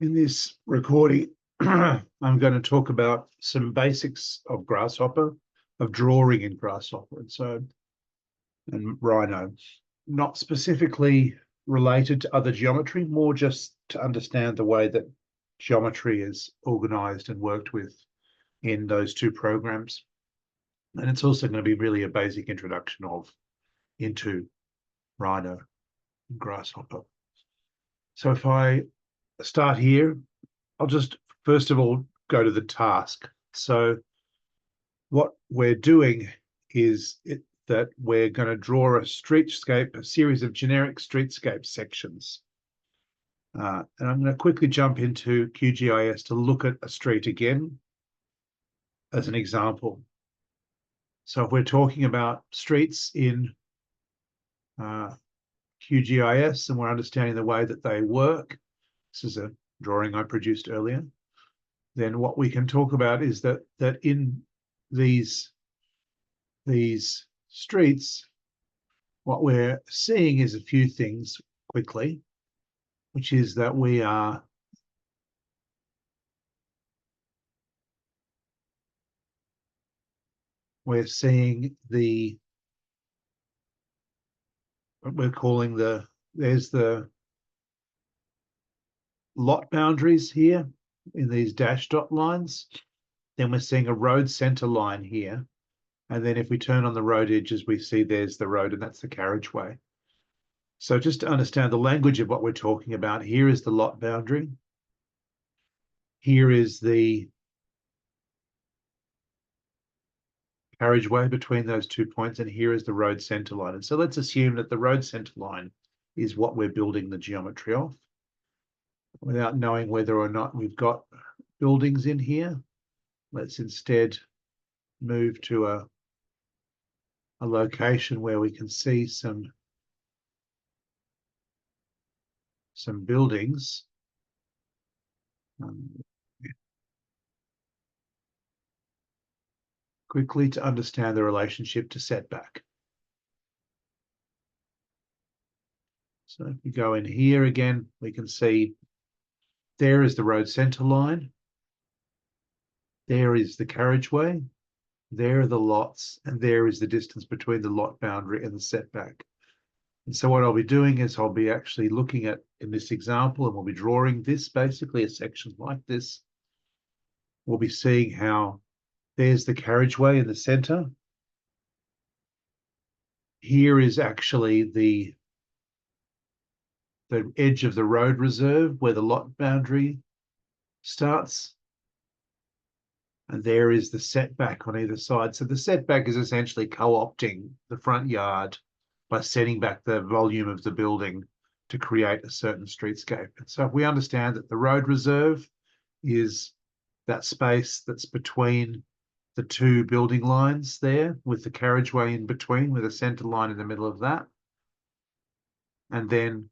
In this recording, I'm going to talk about some basics of Grasshopper, of drawing in Grasshopper, and Rhino, not specifically related to other geometry, more just to understand the way that geometry is organized and worked with in those two programs. And it's also going to be really a basic introduction into Rhino and Grasshopper. So if I start here, I'll just first of all go to the task. So what we're doing is that we're going to draw a streetscape, a series of generic streetscape sections. And I'm going to quickly jump into QGIS to look at a street again as an example. So if we're talking about streets in QGIS and we're understanding the way that they work, this is a drawing I produced earlier, then what we can talk about is that in these streets, what we're seeing is a few things quickly, which is that we're seeing what we're calling there's the lot boundaries here in these dash dot lines. Then we're seeing a road center line here. And then if we turn on the road edges, we see there's the road, and that's the carriageway. So just to understand the language of what we're talking about, here is the lot boundary. Here is the carriageway between those 2 points, and here is the road center line. And so let's assume that the road center line is what we're building the geometry of, without knowing whether or not we've got buildings in here. Let's instead move to a location where we can see some buildings. Quickly to understand the relationship to setback. So if we go in here again, we can see there is the road center line. There is the carriageway. There are the lots, and there is the distance between the lot boundary and the setback. And so what I'll be doing is I'll be actually looking at, in this example, and we'll be drawing this, basically a section like this. We'll be seeing how there's the carriageway in the center. Here is actually the edge of the road reserve where the lot boundary starts. And there is the setback on either side. So the setback is essentially co-opting the front yard by setting back the volume of the building to create a certain streetscape. And so if we understand that the road reserve is that space that's between the two building lines there, with the carriageway in between, with a center line in the middle of that, and then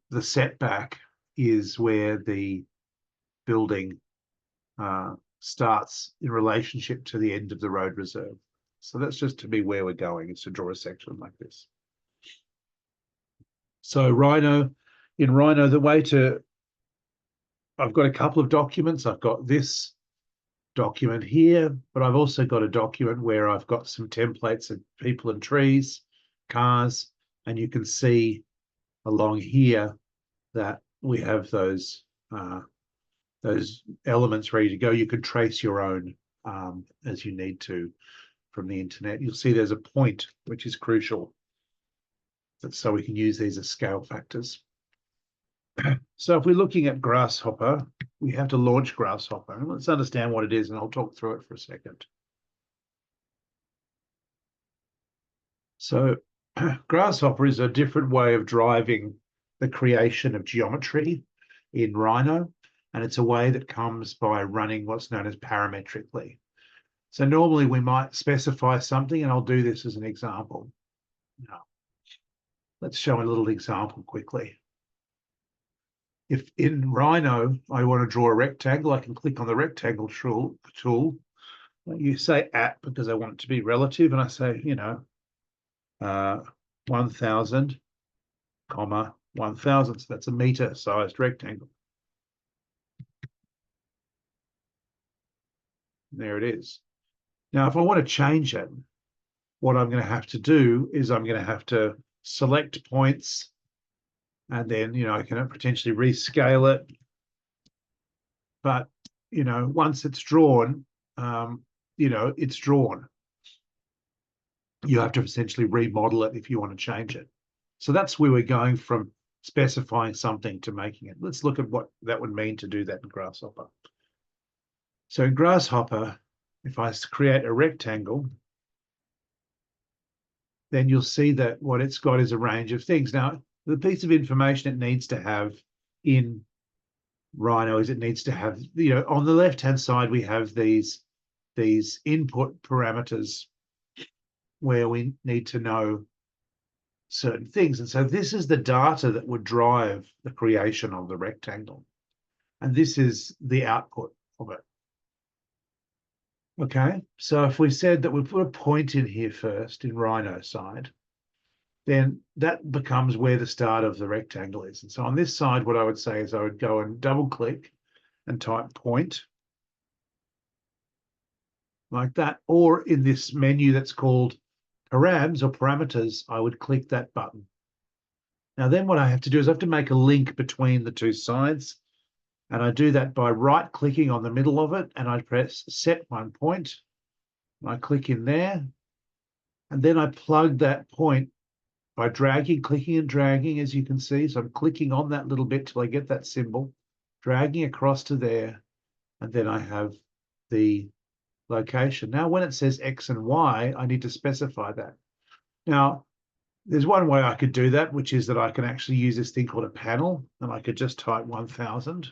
the setback is where the building starts in relationship to the end of the road reserve. So that's just to be where we're going, is to draw a section like this. So in Rhino, I've got a couple of documents. I've got this document here, but I've also got a document where I've got some templates of people and trees, cars, and you can see along here that we have those elements ready to go. You can trace your own as you need to from the internet. You'll see there's a point which is crucial, so we can use these as scale factors. So if we're looking at Grasshopper, we have to launch Grasshopper. And let's understand what it is, and I'll talk through it for a second. So Grasshopper is a different way of driving the creation of geometry in Rhino, and it's a way that comes by running what's known as parametrically. So normally we might specify something, and I'll do this as an example. Now, let's show a little example quickly. If in Rhino I want to draw a rectangle, I can click on the rectangle tool. You say at because I want it to be relative, and I say, 1,000, 1,000. So that's a meter-sized rectangle. There it is. Now, if I want to change it, what I'm going to have to do is I'm going to have to select points, and then, I can potentially rescale it. But, once it's drawn, it's drawn. You have to essentially remodel it if you want to change it. So that's where we're going from specifying something to making it. Let's look at what that would mean to do that in Grasshopper. So in Grasshopper, if I create a rectangle, then you'll see that what it's got is a range of things. Now, the piece of information it needs to have in Rhino is it needs to have, on the left-hand side, we have these input parameters where we need to know certain things. And so this is the data that would drive the creation of the rectangle. And this is the output of it. Okay, so if we said that we put a point in here first in Rhino side, then that becomes where the start of the rectangle is. And so on this side, what I would say is I would go and double click and type point like that. Or in this menu that's called params or parameters, I would click that button. Now then what I have to do is I have to make a link between the two sides. And I do that by right clicking on the middle of it, and I press set one point. I click in there, and then I plug that point by dragging, clicking and dragging, as you can see. So I'm clicking on that little bit till I get that symbol, dragging across to there, and then I have the location. Now, when it says X and Y, I need to specify that. Now, there's one way I could do that, which is that I can actually use this thing called a panel, and I could just type 1000.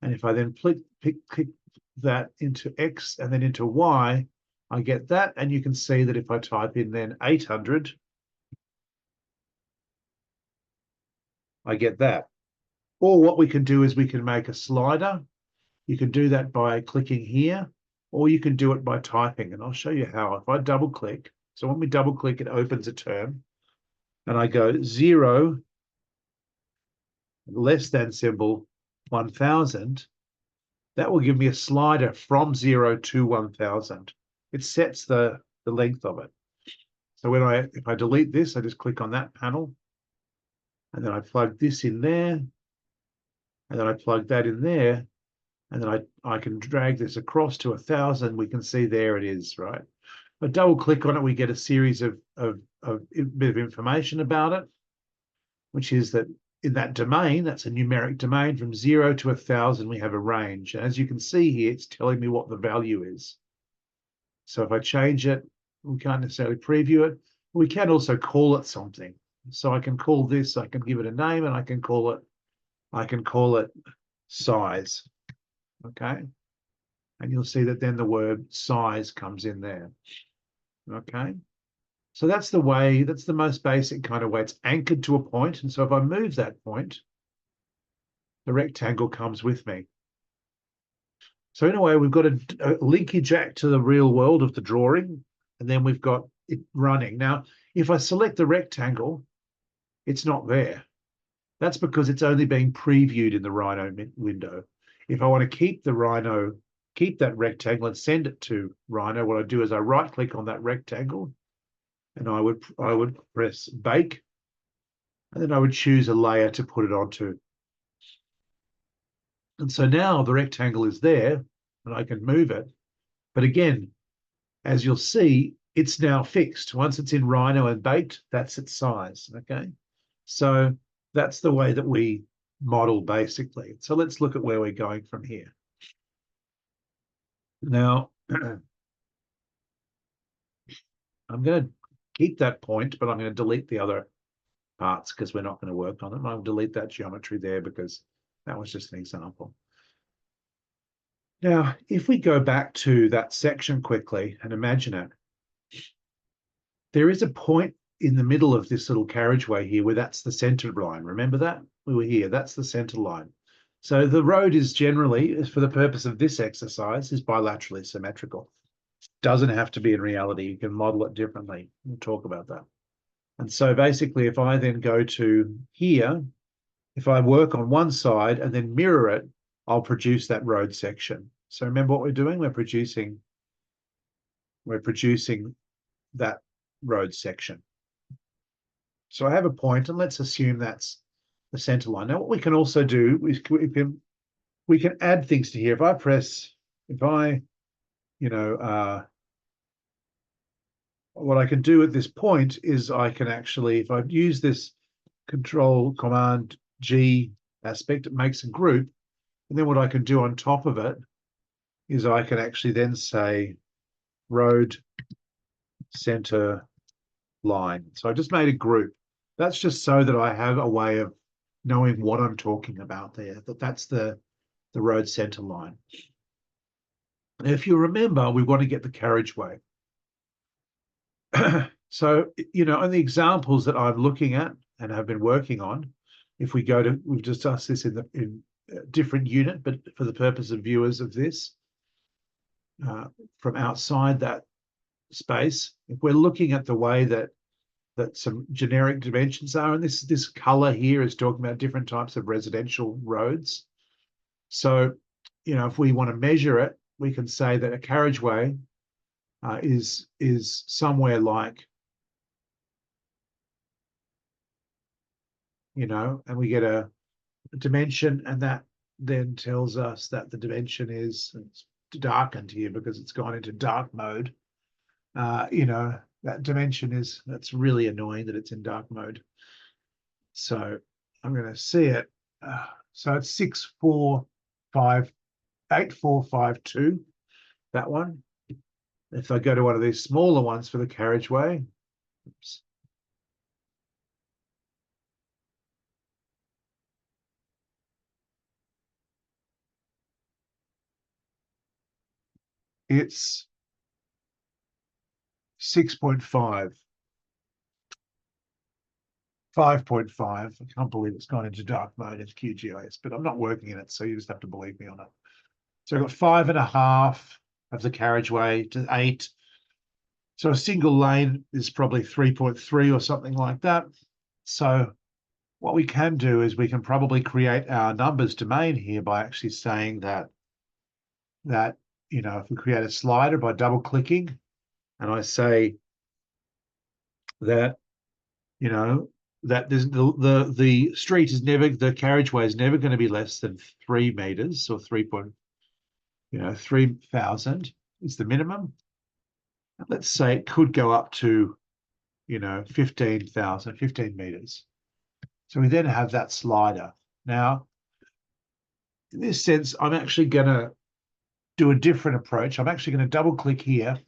And if I then click that into X and then into Y, I get that. And you can see that if I type in then 800, I get that. Or what we can do is we can make a slider. You can do that by clicking here, or you can do it by typing. And I'll show you how. If I double click, so when we double click, it opens a term. And I go 0 less than symbol 1000. That will give me a slider from 0 to 1000. It sets the length of it. So if I delete this, I just click on that panel, and then I plug this in there, and then I plug that in there, and then I can drag this across to 1000. We can see there it is, right? I double click on it, we get a series of a bit of information about it, which is that in that domain, that's a numeric domain, from 0 to 1000, we have a range. And as you can see here, it's telling me what the value is. So if I change it, we can't necessarily preview it. We can also call it something. So I can call this, I can give it a name, and I can call it size. Okay. And you'll see that then the word size comes in there. Okay. So that's the most basic kind of way. It's anchored to a point. And so if I move that point, the rectangle comes with me. So in a way, we've got a linkage back to the real world of the drawing, and then we've got it running. Now, if I select the rectangle, it's not there. That's because it's only being previewed in the Rhino window. If I want to keep that rectangle and send it to Rhino, what I do is I right click on that rectangle, and I would press bake, and then I would choose a layer to put it onto. And so now the rectangle is there, and I can move it. But again, as you'll see, it's now fixed. Once it's in Rhino and baked, that's its size, okay? So that's the way that we model, basically. So let's look at where we're going from here. Now, I'm going to keep that point, but I'm going to delete the other parts because we're not going to work on them. I'll delete that geometry there because that was just an example. Now, if we go back to that section quickly and imagine it, there is a point in the middle of this little carriageway here where that's the center line. Remember that? We were here. That's the center line. So the road is generally, for the purpose of this exercise, is bilaterally symmetrical. Doesn't have to be in reality. You can model it differently. We'll talk about that. And so basically, if I then go to here, if I work on one side and then mirror it, I'll produce that road section. So remember what we're doing? We're producing that road section. So I have a point, and let's assume that's the center line. Now, what we can also do is we can add things to here. If I, what I can do at this point is I can actually, if I use this Control Command G aspect, it makes a group. And then what I can do on top of it is I can actually then say road center line. So I just made a group. That's just so that I have a way of knowing what I'm talking about there, that's the road center line. And if you remember, we want to get the carriageway. So, in the examples that I'm looking at and have been working on, if we go to, we've discussed this in a different unit, but for the purpose of viewers of this, from outside that space, if we're looking at the way that some generic dimensions are, and this color here is talking about different types of residential roads. So, if we want to measure it, we can say that a carriageway is somewhere like, and we get a dimension, and that then tells us that the dimension is, it's darkened here because it's gone into dark mode. That dimension that's really annoying that it's in dark mode. So I'm going to see it. So it's 8452, that one. If I go to one of these smaller ones for the carriageway, oops. It's 6.5. 5.5. I can't believe it's gone into dark mode in QGIS, but I'm not working in it, so you just have to believe me on it. So I've got 5.5 of the carriageway to 8. So a single lane is probably 3.3 or something like that. So what we can do is we can probably create our numbers domain here by actually saying that if we create a slider by double clicking, and I say that that the street is never, the carriageway is never going to be less than 3 meters, or 3,000 is the minimum. And let's say it could go up to 15 meters. So we then have that slider. Now, in this sense, I'm actually going to do a different approach. I'm actually going to double click here,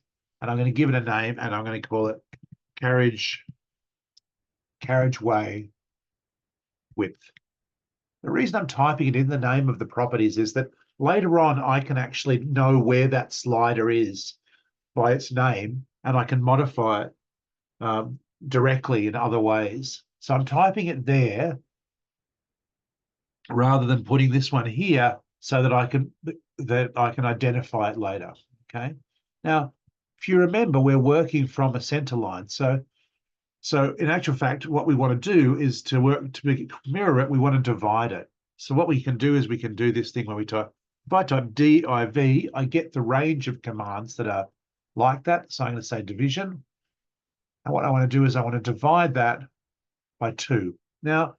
and I'm going to give it a name, and I'm going to call it carriageway width. The reason I'm typing it in the name of the properties is that later on I can actually know where that slider is by its name, and I can modify it directly in other ways. So I'm typing it there rather than putting this one here so that I can identify it later. Okay. Now, if you remember, we're working from a center line. So in actual fact, what we want to do is to mirror it, we want to divide it. So what we can do is we can do this thing where if I type div, I get the range of commands that are like that. So I'm going to say division. And what I want to do is I want to divide that by 2. Now,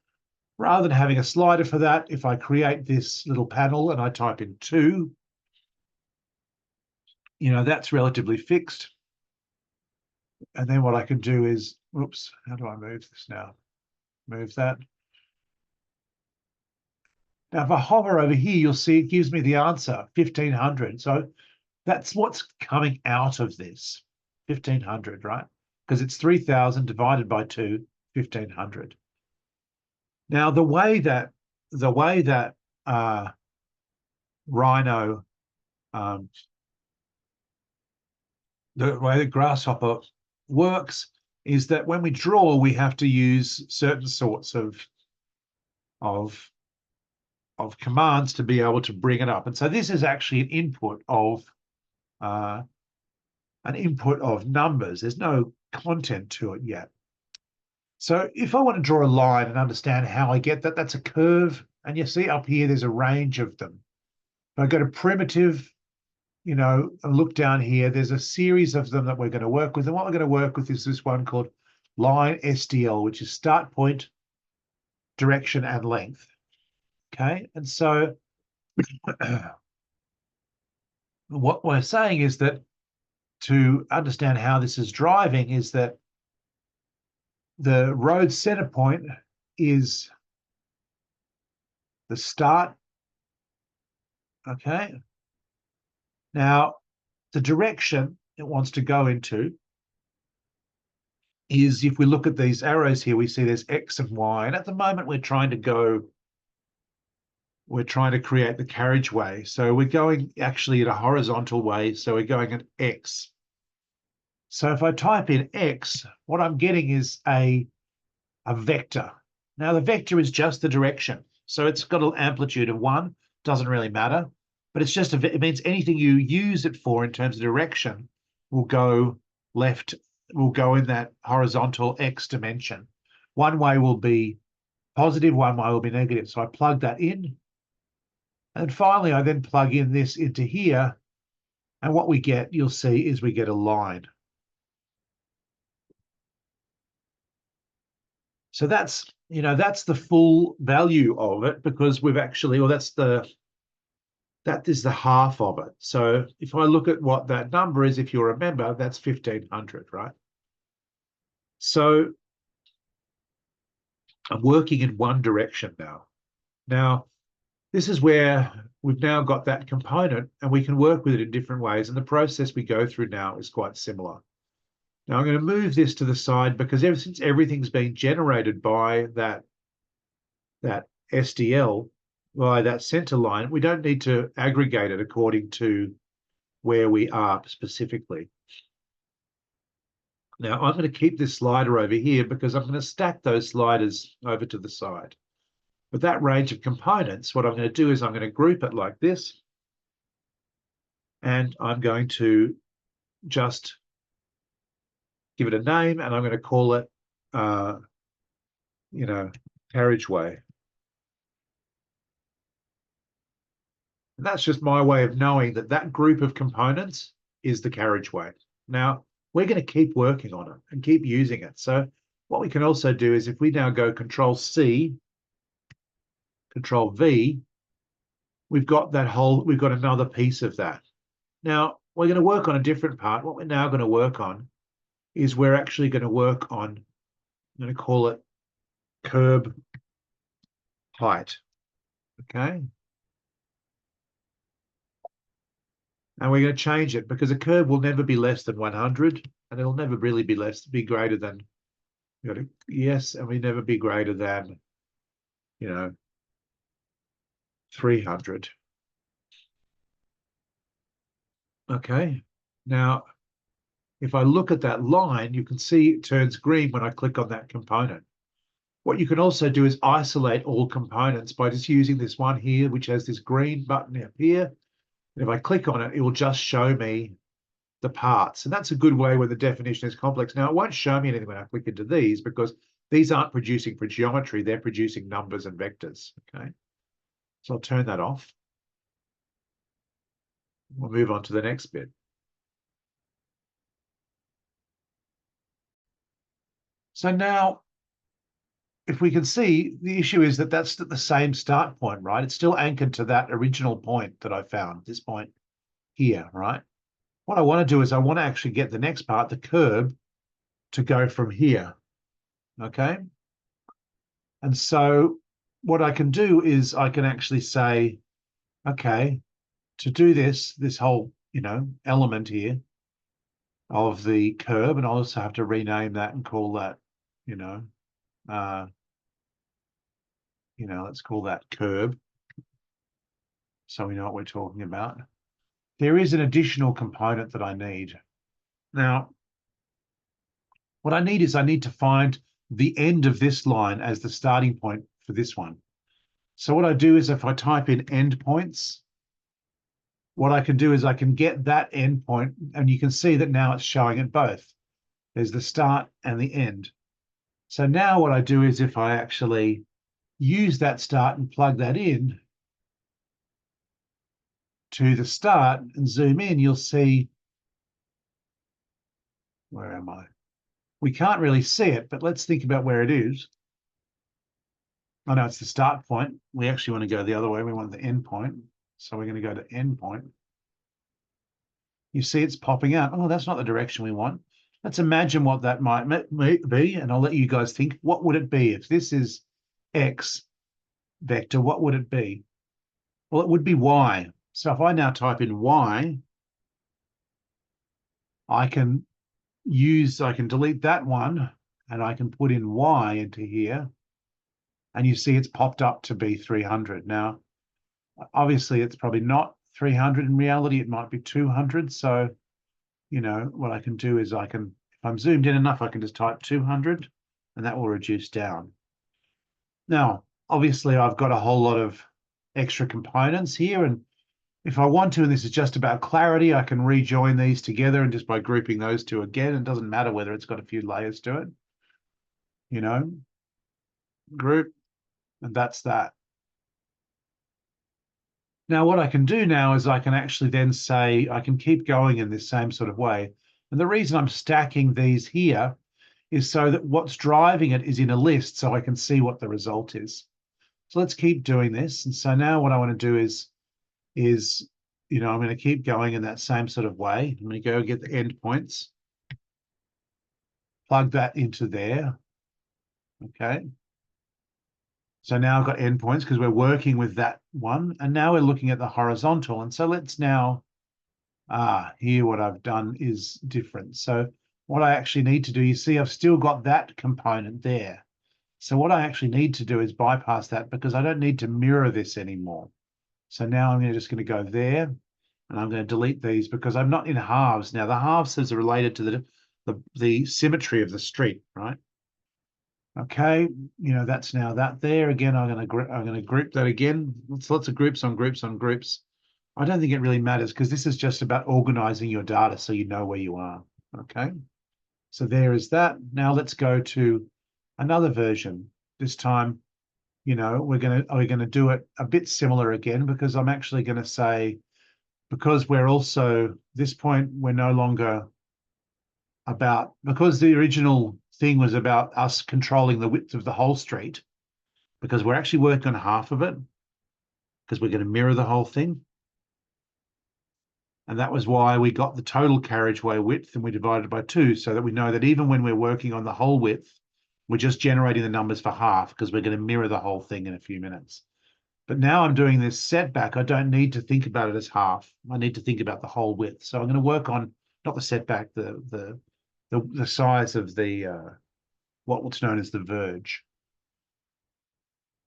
rather than having a slider for that, if I create this little panel and I type in 2, that's relatively fixed. And then what I can do is, oops, how do I move this now? Move that. Now, if I hover over here, you'll see it gives me the answer, 1,500. So that's what's coming out of this, 1,500, right? Because it's 3,000 divided by 2, 1,500. Now, the way that Rhino, the way that Grasshopper works is that when we draw, we have to use certain sorts of commands to be able to bring it up. And so this is actually an input of numbers. There's no content to it yet. So if I want to draw a line and understand how I get that, that's a curve. And you see up here, there's a range of them. If I go to primitive, and look down here, there's a series of them that we're going to work with. And what we're going to work with is this one called line SDL, which is start point, direction, and length. Okay, and so what we're saying is that to understand how this is driving is that the road center point is the start. Okay. Now, the direction it wants to go into is, if we look at these arrows here, we see there's X and Y. And at the moment, we're trying to create the carriageway. So we're going actually in a horizontal way. So we're going at X. So if I type in X, what I'm getting is a vector. Now, the vector is just the direction. So it's got an amplitude of 1, doesn't really matter, but it's just it means anything you use it for in terms of direction will go left, will go in that horizontal X dimension. One way will be positive, one way will be negative. So I plug that in. And finally, I then plug in this into here. And what we get, you'll see, is we get a line. So that's the full value of it, because we've actually, or that is the half of it. So if I look at what that number is, if you remember, that's 1,500, right? So I'm working in one direction now. Now, this is where we've now got that component, and we can work with it in different ways. And the process we go through now is quite similar. Now I'm going to move this to the side, because since everything's being generated by that SDL, by that center line, we don't need to aggregate it according to where we are specifically. Now I'm going to keep this slider over here, because I'm going to stack those sliders over to the side. With that range of components, what I'm going to do is I'm going to group it like this, and I'm going to just give it a name, and I'm going to call it, carriageway. And that's just my way of knowing that that group of components is the carriageway. Now, we're going to keep working on it and keep using it. So what we can also do is, if we now go Control C, Control V, we've got another piece of that. Now, we're going to work on a different part. What we're now going to work on is we're actually going to work on, I'm going to call it curb height. Okay. And we're going to change it, because a curve will never be less than 100, and it'll never really be greater than, yes, and we never be greater than, 300. Okay. Now, if I look at that line, you can see it turns green when I click on that component. What you can also do is isolate all components by just using this one here, which has this green button up here. And if I click on it, it will just show me the parts. And that's a good way when the definition is complex. Now, it won't show me anything when I click into these, because these aren't producing for geometry. They're producing numbers and vectors. Okay. So I'll turn that off. We'll move on to the next bit. So now, if we can see, the issue is that that's at the same start point, right? It's still anchored to that original point that I found, this point here, right? What I want to do is I want to actually get the next part, the curb, to go from here, okay? And so what I can do is I can actually say, okay, to do this whole, element here of the curb, and I'll also have to rename that and call that, let's call that curb, so we know what we're talking about. There is an additional component that I need. Now, what I need is I need to find the end of this line as the starting point for this one. So what I do is, if I type in endpoints, what I can do is I can get that endpoint, and you can see that now it's showing it both. There's the start and the end. So now what I do is, if I actually use that start and plug that in, to the start and zoom in, you'll see, where am I? We can't really see it, but let's think about where it is. Oh no, it's the start point. We actually want to go the other way. We want the end point. So we're going to go to end point. You see it's popping out. Oh, that's not the direction we want. Let's imagine what that might be, and I'll let you guys think. What would it be if this is X vector? What would it be? Well, it would be Y. So if I now type in Y, I can delete that one, and I can put in Y into here, and you see it's popped up to be 300. Now, obviously, it's probably not 300 in reality. It might be 200. So, you know, what I can do is if I'm zoomed in enough, I can just type 200, and that will reduce down. Now, obviously, I've got a whole lot of extra components here, and if I want to, and this is just about clarity, I can rejoin these together, and just by grouping those two again, it doesn't matter whether it's got a few layers to it, you know, group, and that's that. Now, what I can do now is I can actually then say, I can keep going in this same sort of way. And the reason I'm stacking these here is so that what's driving it is in a list, so I can see what the result is. So let's keep doing this. And so now what I want to do is, you know, I'm going to keep going in that same sort of way. I'm going to go get the endpoints, plug that into there. Okay. So now I've got endpoints because we're working with that one. And now we're looking at the horizontal. And so let's now, here what I've done is different. So what I actually need to do, you see, I've still got that component there. So what I actually need to do is bypass that because I don't need to mirror this anymore. So now I'm just going to go there, and I'm going to delete these because I'm not in halves. Now the halves is related to the symmetry of the street, right? Okay, you know, that's now that there. Again, I'm going to group that again. It's lots of groups on groups on groups. I don't think it really matters because this is just about organizing your data so you know where you are. Okay, so there is that. Now let's go to another version. This time, you know, we're gonna do it a bit similar again because I'm actually going to say, because we're also this point, we're no longer about, because the original thing was about us controlling the width of the whole street, because we're actually working on half of it because we're going to mirror the whole thing. And that was why we got the total carriageway width and we divided by 2 so that we know that even when we're working on the whole width, we're just generating the numbers for half because we're going to mirror the whole thing in a few minutes. But now I'm doing this setback. I don't need to think about it as half. I need to think about the whole width. So I'm going to work on not the setback, the size of the what's known as the verge.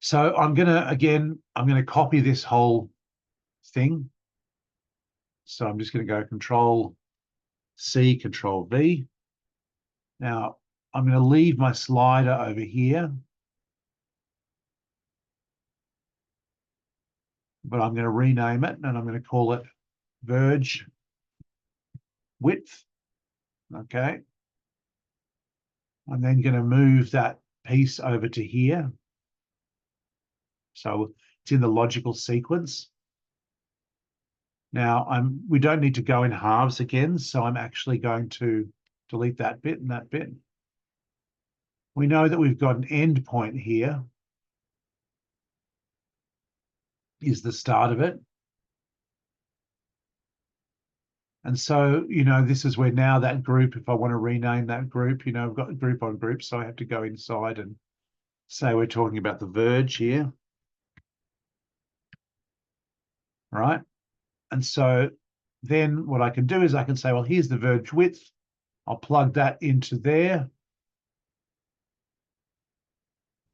So I'm going to copy this whole thing. So I'm just going to go Control C, Control V. Now I'm going to leave my slider over here, but I'm going to rename it and I'm going to call it verge width. Okay. I'm then going to move that piece over to here. So it's in the logical sequence. Now we don't need to go in halves again, so I'm actually going to delete that bit and that bit. We know that we've got an end point here, is the start of it. And so, you know, this is where now that group, if I want to rename that group, you know, I've got group on group, so I have to go inside and say we're talking about the verge here. Right? And so then what I can do is I can say, well, here's the verge width. I'll plug that into there.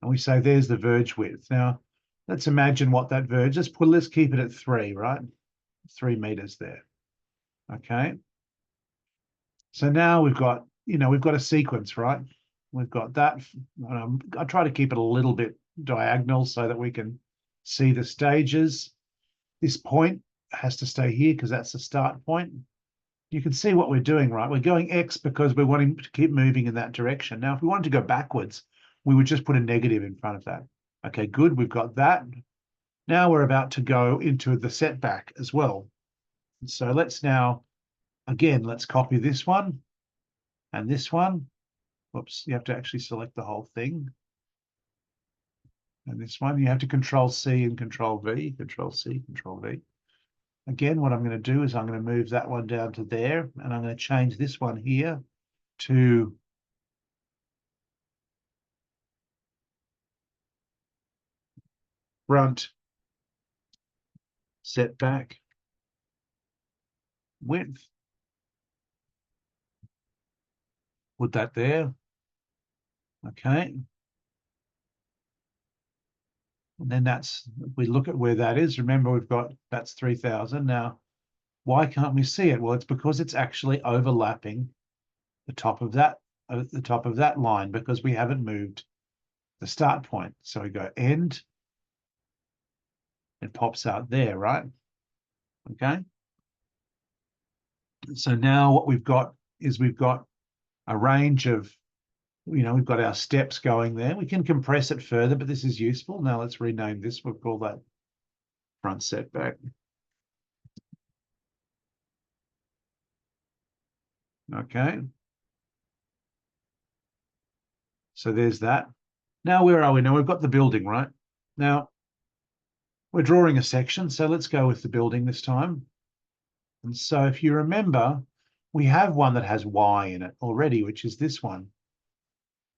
And we say, there's the verge width. Now, let's imagine what that verge, let's keep it at 3, right? 3 meters there. Okay. So now we've got, you know, we've got a sequence, right? We've got that. I try to keep it a little bit diagonal so that we can see the stages. This point has to stay here because that's the start point. You can see what we're doing, right? We're going X because we're wanting to keep moving in that direction. Now, if we wanted to go backwards, we would just put a negative in front of that. Okay, good. We've got that. Now we're about to go into the setback as well. So let's now, again, let's copy this one and this one. Whoops, you have to actually select the whole thing. And this one, you have to Control C and Control V, Control C, Control V. Again, what I'm going to do is I'm going to move that one down to there, and I'm going to change this one here to front setback width. Put that there. Okay. And then that's, if we look at where that is, remember we've got, that's 3,000. Now, why can't we see it? Well, it's because it's actually overlapping the top of that line, because we haven't moved the start point. So we go end, it pops out there, right? Okay. So now what we've got is we've got a range of, we've got our steps going there. We can compress it further, but this is useful. Now let's rename this. We'll call that front setback. Okay. So there's that. Now, where are we? Now we've got the building, right? Now, we're drawing a section, so let's go with the building this time. And so if you remember, we have one that has Y in it already, which is this one,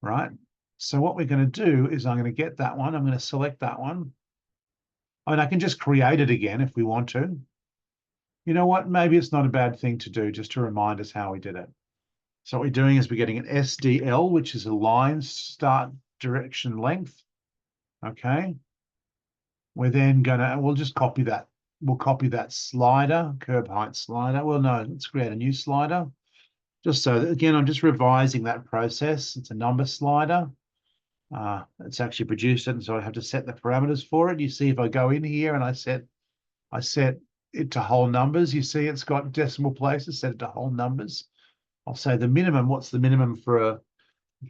right? So what we're going to do is I'm going to get that one. I'm going to select that one. I mean, I can just create it again if we want to. You know what? Maybe it's not a bad thing to do just to remind us how we did it. So what we're doing is we're getting an SDL, which is a line start direction length. Okay. We're then we'll just copy that. We'll copy that slider, curb height slider. Well, no, let's create a new slider. Just so that, again, I'm just revising that process. It's a number slider. It's actually produced it, and so I have to set the parameters for it. You see, if I go in here and I set it to whole numbers, you see it's got decimal places, set it to whole numbers. I'll say the minimum. What's the minimum for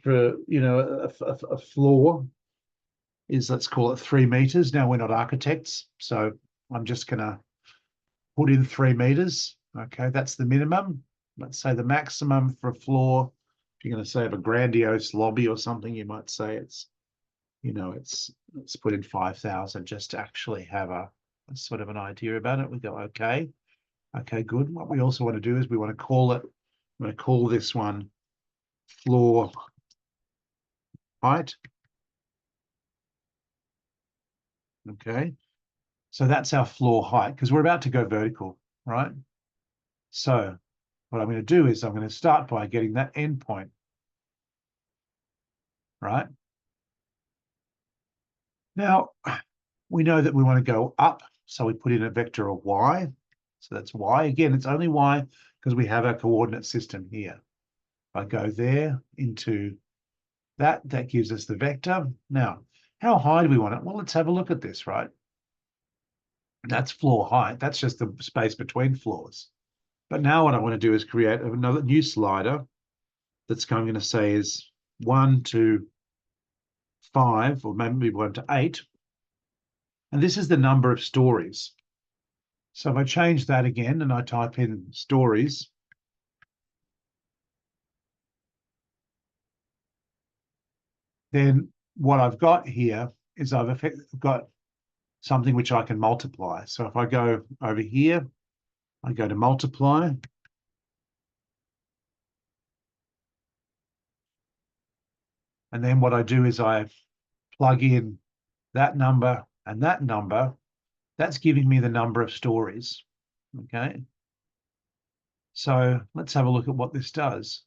a floor? Is, let's call it 3 meters. Now, we're not architects, so I'm just going to put in 3 meters. Okay, that's the minimum. Let's say the maximum for a floor, if you're going to say of a grandiose lobby or something, you might say it's, let's put in 5,000 just to actually have a sort of an idea about it. We go, okay, good. What we also want to do is we want to call it, I'm going to call this one floor height. Okay, so that's our floor height, because we're about to go vertical, right? So what I'm going to do is I'm going to start by getting that endpoint, right? Now, we know that we want to go up, so we put in a vector of y. So that's y. Again, it's only y because we have our coordinate system here. I go there into that gives us the vector. Now, how high do we want it? Well, let's have a look at this, right? That's floor height. That's just the space between floors. But now what I want to do is create another new slider that's going to say is 1 to 5, or maybe 1 to 8. And this is the number of stories. So if I change that again and I type in stories, then what I've got here is I've got something which I can multiply. So if I go over here, I go to multiply. And then what I do is I plug in that number and that number. That's giving me the number of stories. Okay. So let's have a look at what this does.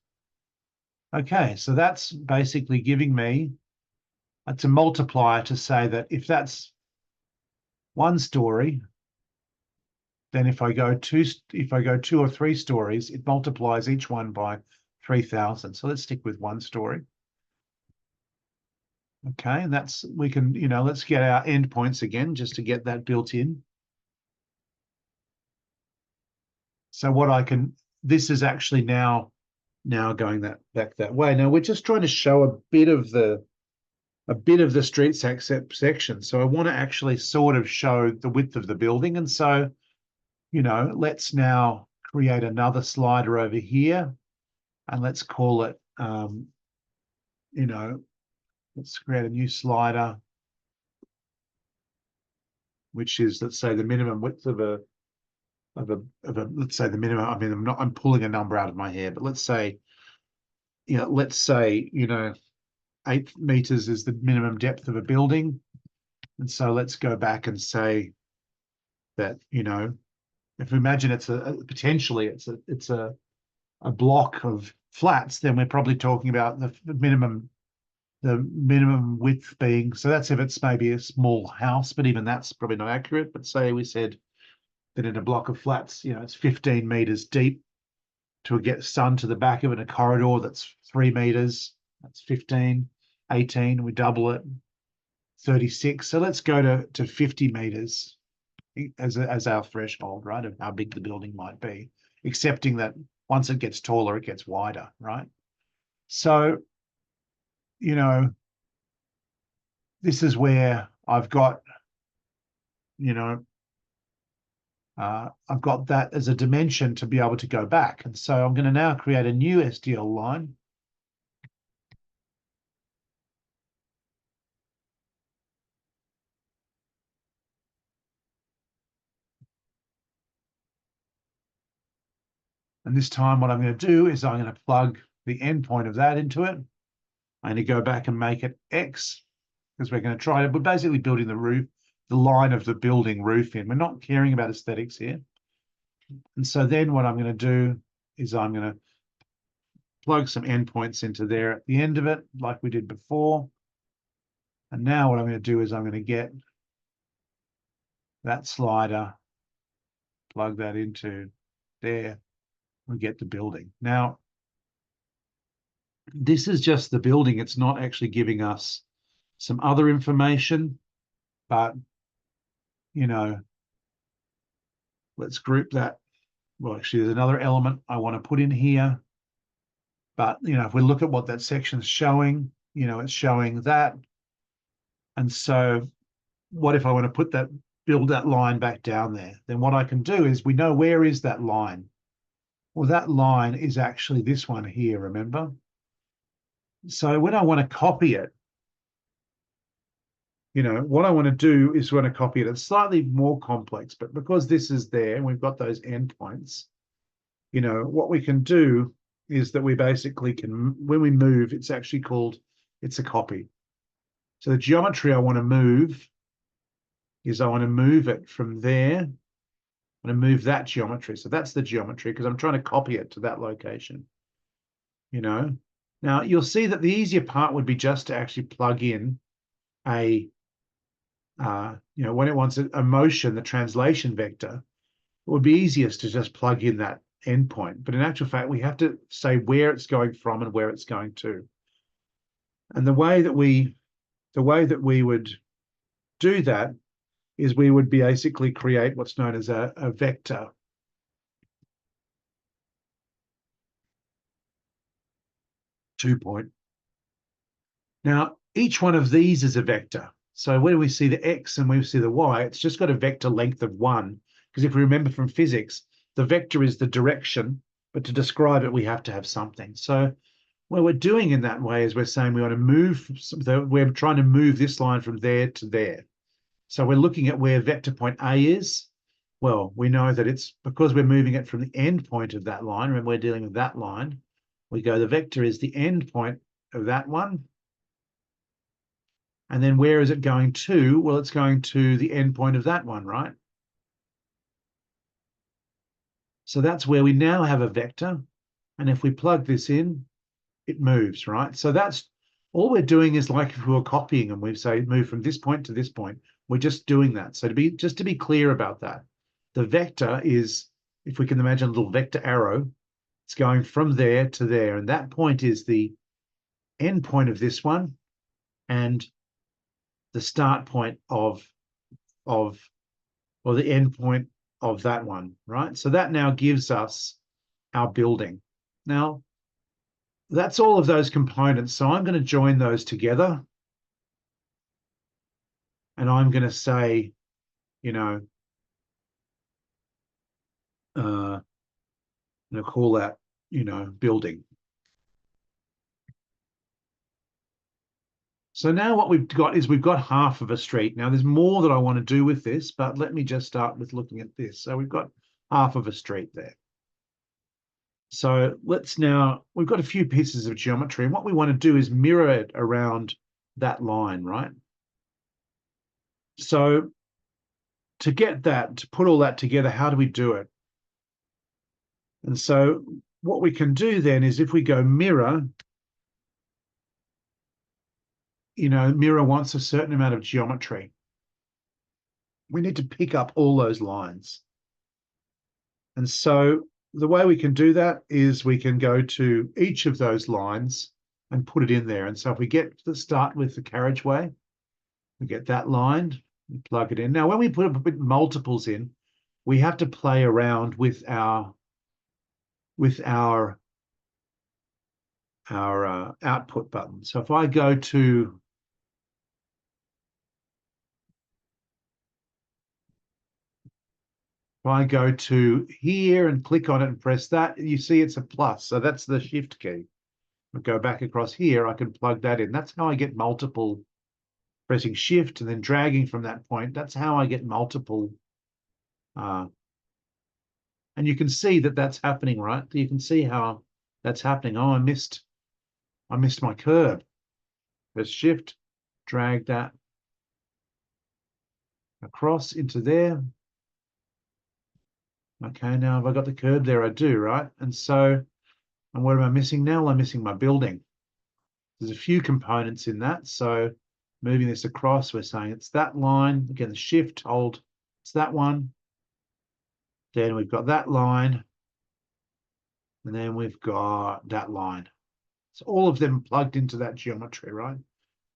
Okay, so that's basically giving me, it's a multiplier to say that if that's 1 story, then if I go 2 or 3 stories, it multiplies each one by 3,000. So let's stick with 1 story. Okay, and that's, we can, let's get our endpoints again just to get that built in. So what I can, this is actually now going back that way. Now we're just trying to show a bit of the street section. So I want to actually sort of show the width of the building. And so let's now create another slider over here, and let's call it, let's create a new slider, which is, let's say, the minimum width of a, let's say the minimum, I mean, I'm pulling a number out of my hair, but let's say, let's say, 8 meters is the minimum depth of a building. And so let's go back and say that, if we imagine it's potentially it's a block of flats, then we're probably talking about the minimum width being, so that's if it's maybe a small house, but even that's probably not accurate. But say we said that in a block of flats, it's 15 meters deep to get sun to the back of it, a corridor that's 3 meters, that's 15, 18, we double it, 36. So let's go to 50 meters as our threshold, right, of how big the building might be, accepting that once it gets taller, it gets wider, right? So, this is where I've got, I've got that as a dimension to be able to go back. And so I'm going to now create a new SDL line. And this time what I'm going to do is I'm going to plug the endpoint of that into it. I'm going to go back and make it X, because we're going to try to, we're basically building the roof, the line of the building roof in. We're not caring about aesthetics here. And so then what I'm going to do is I'm going to plug some endpoints into there at the end of it, like we did before. And now what I'm going to do is I'm going to get that slider, plug that into there, we get the building. Now, this is just the building. It's not actually giving us some other information, but, let's group that. Well, actually, there's another element I want to put in here. But, if we look at what that section's showing, it's showing that. And so what if I want to build that line back down there? Then what I can do is, we know, where is that line? Well, that line is actually this one here, remember? So when I want to copy it, what I want to do is want to copy it. It's slightly more complex, but because this is there and we've got those endpoints, what we can do is that we basically can, when we move, it's actually called, it's a copy. So the geometry I want to move is I want to move it from there. I'm going to move that geometry. So that's the geometry, because I'm trying to copy it to that location. Now you'll see that the easier part would be just to actually plug in a, when it wants a motion, the translation vector, it would be easiest to just plug in that endpoint. But in actual fact, we have to say where it's going from and where it's going to. And the way that we would do that is we would basically create what's known as a vector. Two-point. Now, each one of these is a vector. So when we see the X and we see the Y, it's just got a vector length of 1. Because if we remember from physics, the vector is the direction, but to describe it, we have to have something. So what we're doing in that way is we're saying we want to move, we're trying to move this line from there to there. So we're looking at where vector point A is. Well, we know that it's because we're moving it from the end point of that line. Remember, we're dealing with that line. We go, the vector is the end point of that one. And then where is it going to? Well, it's going to the end point of that one, right? So that's where we now have a vector. And if we plug this in, it moves, right? So that's all we're doing, is like if we were copying and we say move from this point to this point, we're just doing that. So just to be clear about that, the vector is, if we can imagine a little vector arrow, it's going from there to there. And that point is the end point of this one and the start point or the end point of that one, right? So that now gives us our building. Now, that's all of those components. So I'm going to join those together. And I'm going to say, call that, building. So now what we've got is we've got half of a street. Now there's more that I want to do with this, but let me just start with looking at this. So we've got half of a street there. So we've got a few pieces of geometry, and what we want to do is mirror it around that line, right? So to get that, to put all that together, how do we do it? And so what we can do then is if we go mirror, mirror wants a certain amount of geometry. We need to pick up all those lines. And so the way we can do that is we can go to each of those lines and put it in there. And so if we get to start with the carriageway, we get that line, we plug it in. Now, when we put multiples in, we have to play around with our output button. So if I go to here and click on it and press that, you see it's a plus. So that's the shift key. I go back across here, I can plug that in. That's how I get multiple, pressing shift and then dragging from that point. That's how I get multiple. And you can see that that's happening, right? You can see how that's happening. Oh, I missed my curve. Press shift, drag that across into there. Okay, now have I got the curve there? I do, right? And what am I missing now? I'm missing my building. There's a few components in that. So moving this across, we're saying it's that line. Again, the shift, hold, it's that one. Then we've got that line. And then we've got that line. So all of them plugged into that geometry, right?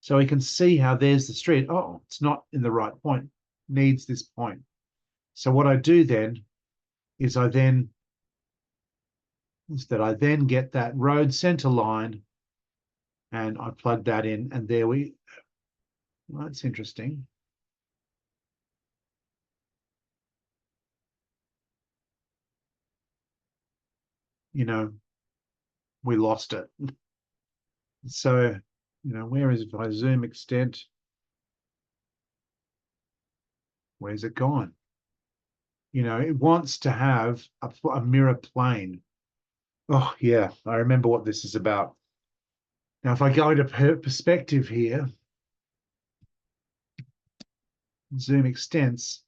So we can see how there's the street. Oh, it's not in the right point. Needs this point. So what I do then is I then get that road center line and I plug that in, and there well, that's interesting. We lost it. So, where is it? If I zoom extent, where's it gone? It wants to have a mirror plane. Oh, yeah, I remember what this is about. Now, if I go into perspective here, zoom extents,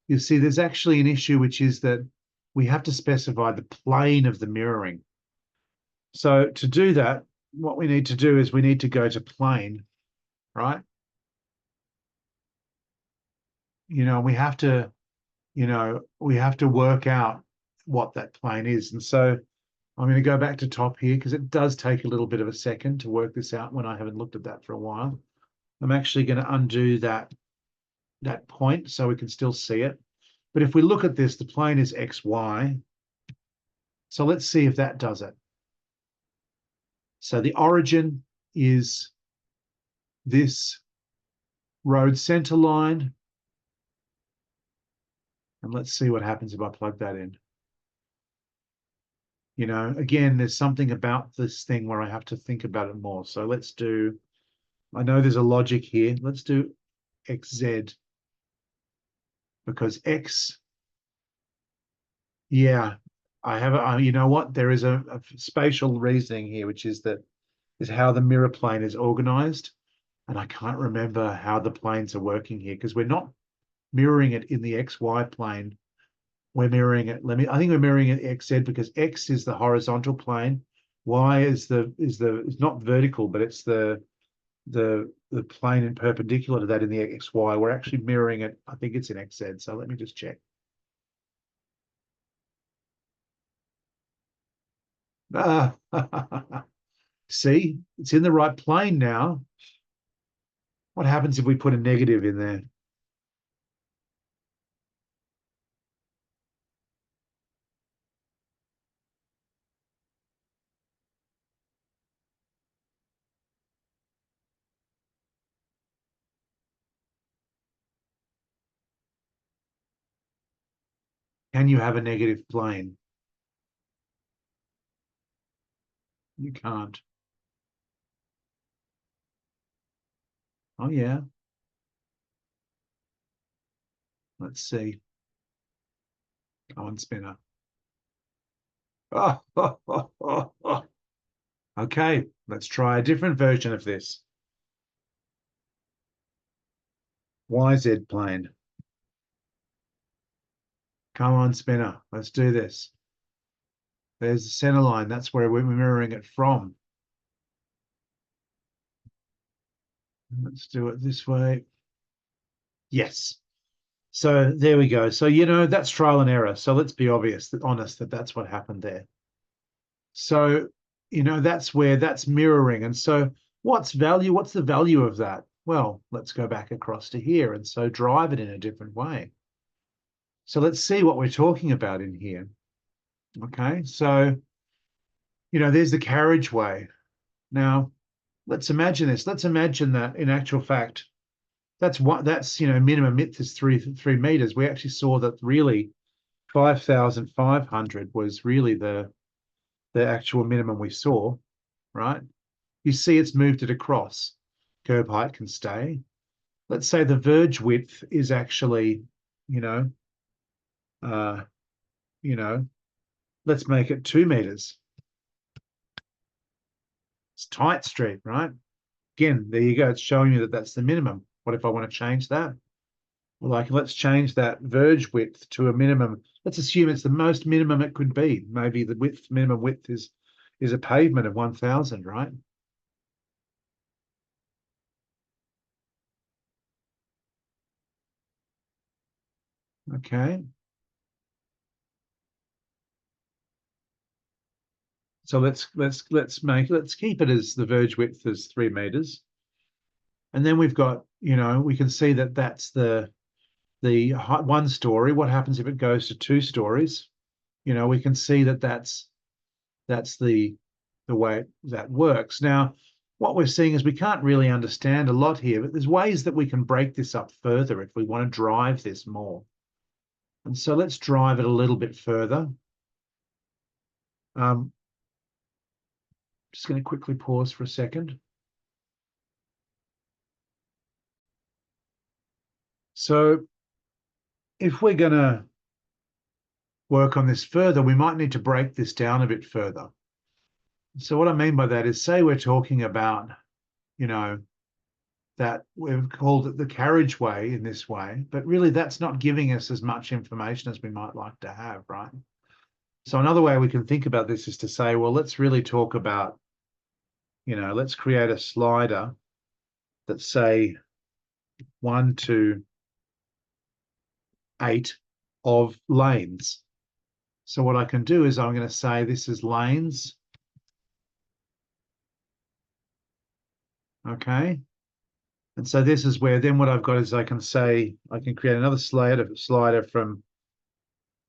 you'll see there's actually an issue, which is that we have to specify the plane of the mirroring. So to do that, what we need to do is we need to go to plane, right? We have to, work out what that plane is. And so I'm going to go back to top here because it does take a little bit of a second to work this out when I haven't looked at that for a while. I'm actually going to undo that point so we can still see it. But if we look at this, the plane is XY. So let's see if that does it. So the origin is this road center line. And let's see what happens if I plug that in. Again, there's something about this thing where I have to think about it more. So I know there's a logic here. Let's do XZ because X, yeah, I have you know what? There is a spatial reasoning here, which is how the mirror plane is organized. And I can't remember how the planes are working here because we're not mirroring it in the XY plane. We're mirroring it. I think we're mirroring it XZ because X is the horizontal plane. Y is not vertical, but it's the plane in perpendicular to that in the XY. We're actually mirroring it. I think it's in XZ. So let me just check. See, it's in the right plane now. What happens if we put a negative in there? Can you have a negative plane? You can't. Oh, yeah. Let's see. Come on, spinner. Oh, Okay, let's try a different version of this. YZ plane. Come on, spinner. Let's do this. There's the center line. That's where we're mirroring it from. Let's do it this way. Yes. So there we go. So, that's trial and error. So let's be honest that that's what happened there. So, that's mirroring. And so what's the value of that? Well, let's go back across to here and so drive it in a different way. So let's see what we're talking about in here. Okay, so, there's the carriageway. Now, let's imagine this. Let's imagine that in actual fact, that's minimum width is three meters. We actually saw that really 5,500 was really the actual minimum we saw, right? You see it's moved it across. Curb height can stay. Let's say the verge width is actually, you know, uh, you know, let's make it 2 meters. It's tight street, right? Again, there you go. It's showing you that that's the minimum. What if I want to change that? Well, let's change that verge width to a minimum. Let's assume it's the most minimum it could be. Maybe the minimum width is a pavement of 1,000, right? Okay. So let's keep it as the verge width as 3 meters. And then we've got, we can see that that's the 1 story. What happens if it goes to 2 stories? We can see that that's the way that works. Now, what we're seeing is we can't really understand a lot here, but there's ways that we can break this up further if we want to drive this more. And so let's drive it a little bit further. Just going to quickly pause for a second. So if we're going to work on this further, we might need to break this down a bit further. So what I mean by that is, say we're talking about, that we've called it the carriageway in this way, but really that's not giving us as much information as we might like to have, right? So another way we can think about this is to say, well, let's really talk about, let's create a slider that's say 1 to 8 of lanes. So what I can do is I'm going to say this is lanes. Okay. And so this is where then what I've got is I can create another slider from,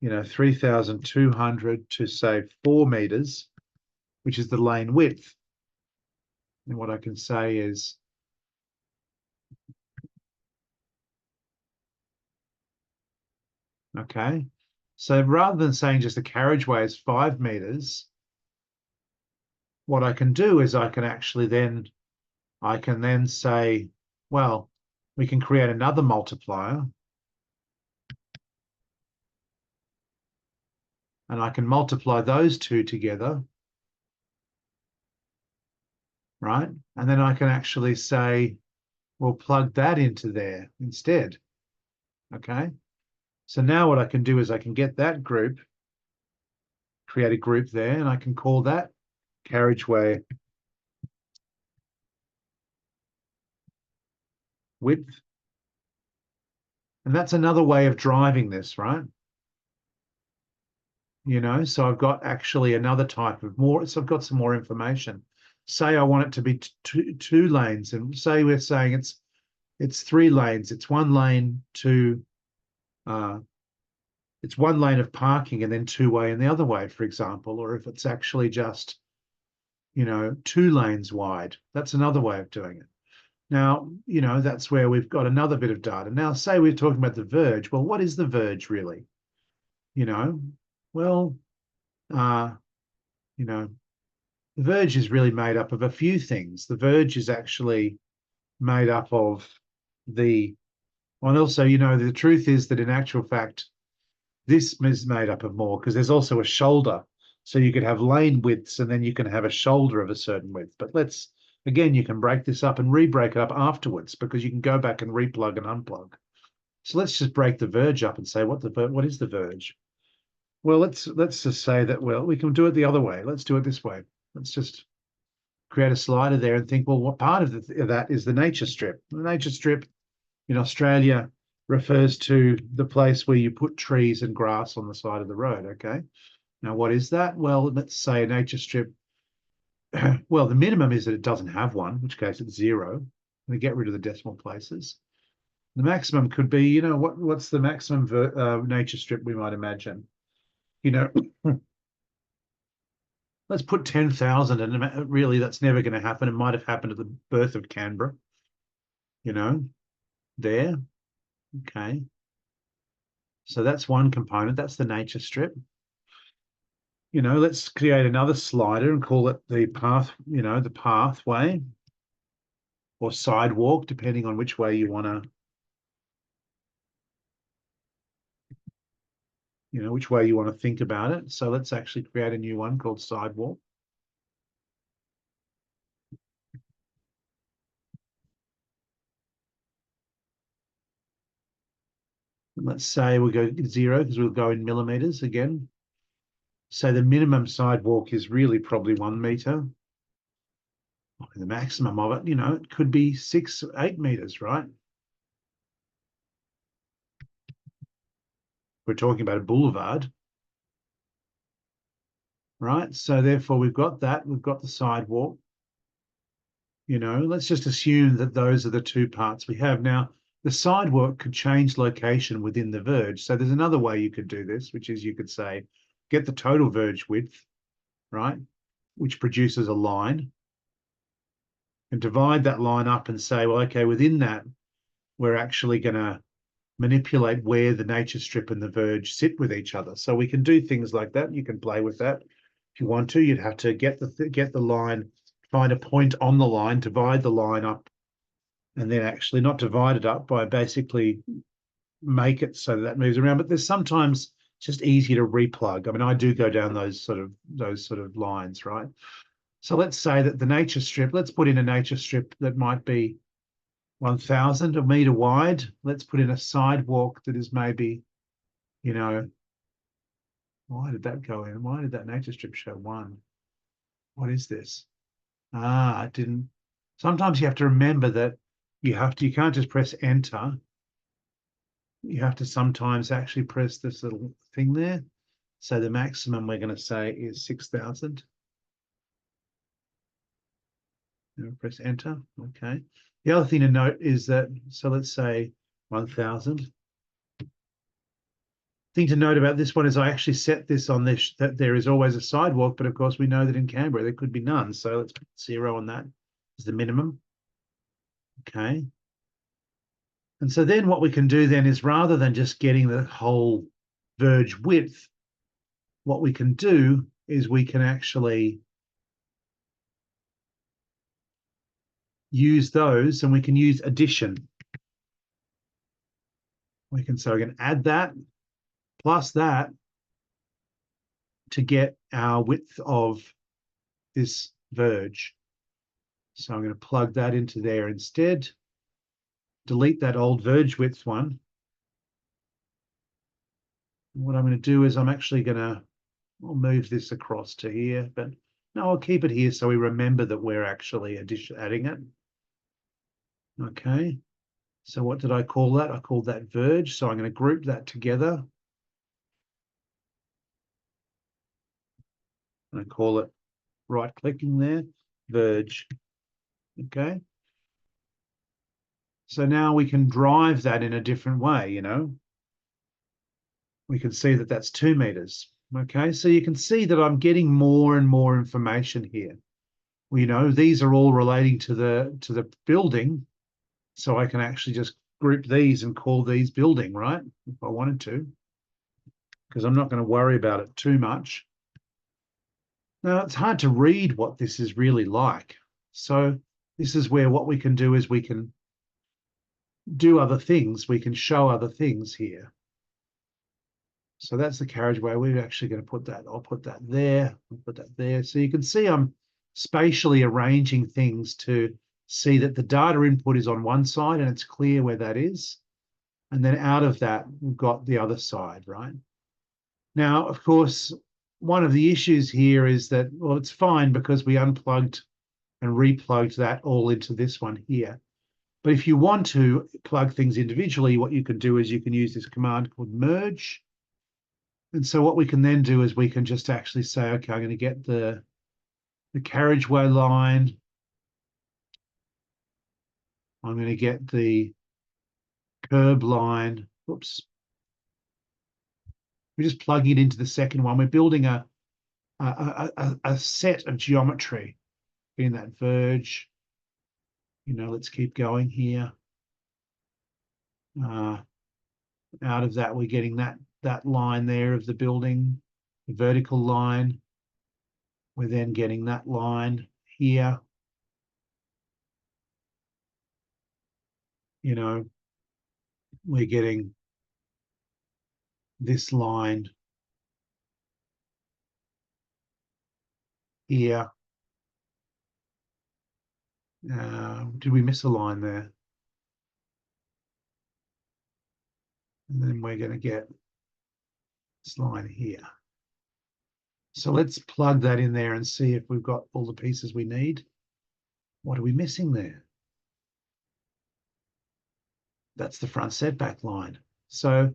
3,200 to say 4 meters, which is the lane width. And what I can say is, okay, so rather than saying just the carriageway is 5 meters, what I can do is I can then say, well, we can create another multiplier, and I can multiply those two together, right? And then I can actually say, we'll plug that into there instead. Okay. So now what I can do is I can get that group, create a group there, and I can call that carriageway width. And that's another way of driving this, right? So I've got actually another type of more, so I've got some more information. Say I want it to be two lanes, and say we're saying it's 3 lanes. It's 1 lane to it's 1 lane of parking and then 2-way in the other way, for example, or if it's actually just 2 lanes wide. That's another way of doing it. Now, that's where we've got another bit of data. Now, say we're talking about the verge. Well, what is the verge really? you know, well, you know, the verge is really made up of a few things. The verge is actually made up of the, and also, the truth is that in actual fact, this is made up of more because there's also a shoulder. So you could have lane widths and then you can have a shoulder of a certain width. But again, you can break this up and re-break it up afterwards because you can go back and replug and unplug. So let's just break the verge up and say what is the verge? Well, let's just say that, well, we can do it the other way. Let's do it this way. Let's just create a slider there and think, well, what part of that is the nature strip? The nature strip in Australia refers to the place where you put trees and grass on the side of the road. Okay. Now, what is that? Well, let's say a nature strip. Well, the minimum is that it doesn't have one, in which case it's 0. We get rid of the decimal places. The maximum could be, what's the maximum nature strip we might imagine? Let's put 10,000, and really that's never going to happen. It might have happened at the birth of Canberra, there. Okay. So that's one component. That's the nature strip. Let's create another slider and call it the path, the pathway or sidewalk, depending on which way you want to, which way you want to think about it. So let's actually create a new one called sidewalk. And let's say we'll go 0 because we'll go in millimeters again. So the minimum sidewalk is really probably 1 meter. The maximum of it, it could be 6, 8 meters, right? We're talking about a boulevard, right? So therefore we've got that. We've got the sidewalk. Let's just assume that those are the two parts we have. Now, the sidewalk could change location within the verge. So there's another way you could do this, which is you could say, get the total verge width, right? Which produces a line, and divide that line up and say, well, okay, within that, we're actually going to manipulate where the nature strip and the verge sit with each other. So we can do things like that. You can play with that. If you want to, you'd have to get the line, find a point on the line, divide the line up, and then actually not divide it up by basically make it so that moves around. But there's sometimes just easy to replug. I mean, I do go down those sort of lines, right? So let's say that the nature strip, let's put in a nature strip that might be 1,000 a meter wide. Let's put in a sidewalk that is maybe, why did that go in? Why did that nature strip show 1? What is this? It didn't. Sometimes you have to remember that you can't just press enter. You have to sometimes actually press this little thing there. So the maximum we're going to say is 6,000. Press enter. Okay. The other thing to note is that, so let's say 1,000. Thing to note about this one is I actually set this on this, that there is always a sidewalk, but of course we know that in Canberra there could be none. So let's put 0 on that as the minimum. Okay. And so then what we can do then is, rather than just getting the whole verge width, what we can do is we can actually use those, and we can use addition. We can add that plus that to get our width of this verge. So I'm going to plug that into there instead. Delete that old verge width one. And what I'm going to do is I'm actually going to, I'll move this across to here, but no, I'll keep it here so we remember that we're actually adding it. Okay. So what did I call that? I called that verge. So I'm going to group that together. And I call it, right clicking there, verge. Okay. So now we can drive that in a different way, We can see that that's 2 meters. Okay, so you can see that I'm getting more and more information here. Well, these are all relating to the building. So I can actually just group these and call these building, right? If I wanted to. because I'm not going to worry about it too much. Now, it's hard to read what this is really like. So this is where what we can do is we can do other things. We can show other things here. So that's the carriageway. We're actually going to put that. I'll put that there. I'll put that there. So you can see I'm spatially arranging things to see that the data input is on one side and it's clear where that is. And then out of that, we've got the other side, right? Now, of course, one of the issues here is that, well, it's fine because we unplugged and replugged that all into this one here. But if you want to plug things individually, what you can do is you can use this command called merge. And so what we can then do is we can just actually say, okay, I'm going to get the carriageway line. I'm going to get the curb line. Oops. We're just plugging it into the second one. We're building a set of geometry in that verge. You know, let's keep going here. Out of that, we're getting that line there of the building, the vertical line. We're then getting that line here. You know, we're getting this line here. Did we miss a line there? And then we're going to get this line here. So let's plug that in there and see if we've got all the pieces we need. What are we missing there? That's the front setback line. So,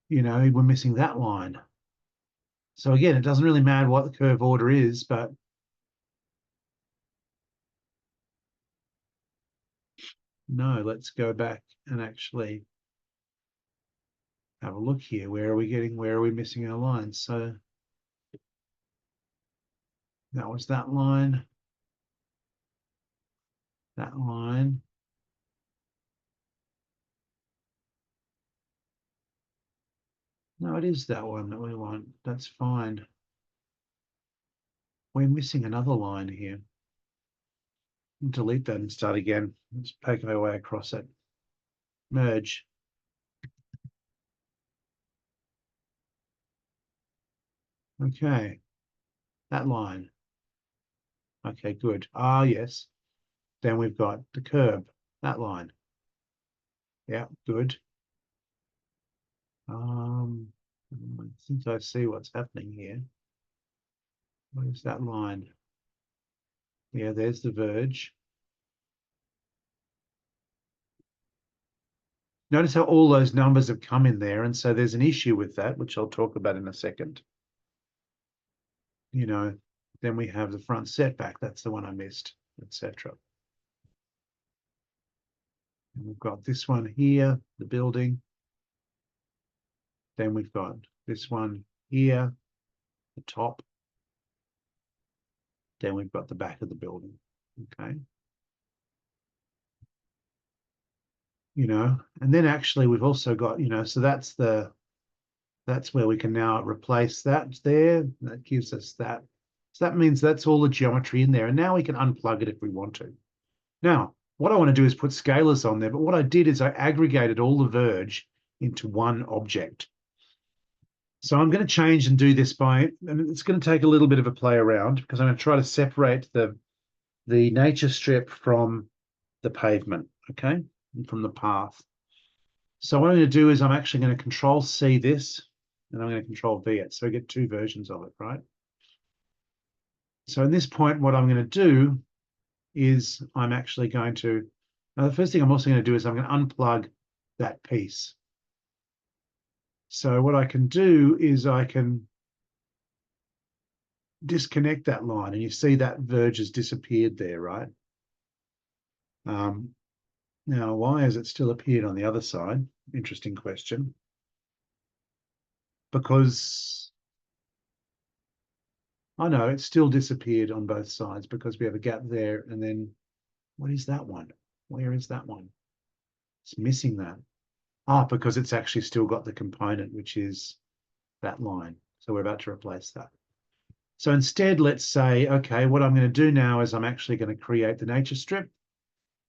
you know, we're missing that line. So again, it doesn't really matter what the curve order is, but no, let's go back and actually have a look here. Where are we missing our lines? So that was that line. That line. No, it is that one that we want. That's fine. We're missing another line here. Delete that and start again. Let's poke our way across it. Merge. Okay. That line. Okay, good. Ah, yes. Then we've got the curb. That line. Yeah, good. I think I see what's happening here. Where's that line? Yeah, there's the verge. Notice how all those numbers have come in there, and so there's an issue with that, which I'll talk about in a second. You know, then we have the front setback. That's the one I missed, etc. And we've got this one here, the building. Then we've got this one here, the top. Then we've got the back of the building. Okay. You know, and then actually we've also got, you know, so that's where we can now replace that there. That gives us that. So that means that's all the geometry in there. And now we can unplug it if we want to. Now, what I want to do is put scalars on there. But what I did is I aggregated all the verge into one object. So I'm going to change and do this by, and it's going to take a little bit of a play around because I'm going to try to separate the nature strip from the pavement, okay, and from the path. So what I'm going to do is I'm actually going to Control C this, and I'm going to Control V it. So I get two versions of it, right? So at this point, what I'm going to do is I'm actually going to, now the first thing I'm also going to do is I'm going to unplug that piece. So what I can do is I can disconnect that line, and you see that verge has disappeared there, right? Now, why has it still appeared on the other side? Interesting question. Because I know it's still disappeared on both sides because we have a gap there. And then what is that one? Where is that one? It's missing that. Ah, because it's actually still got the component, which is that line. So we're about to replace that. So instead, let's say, okay, what I'm going to do now is I'm actually going to create the nature strip.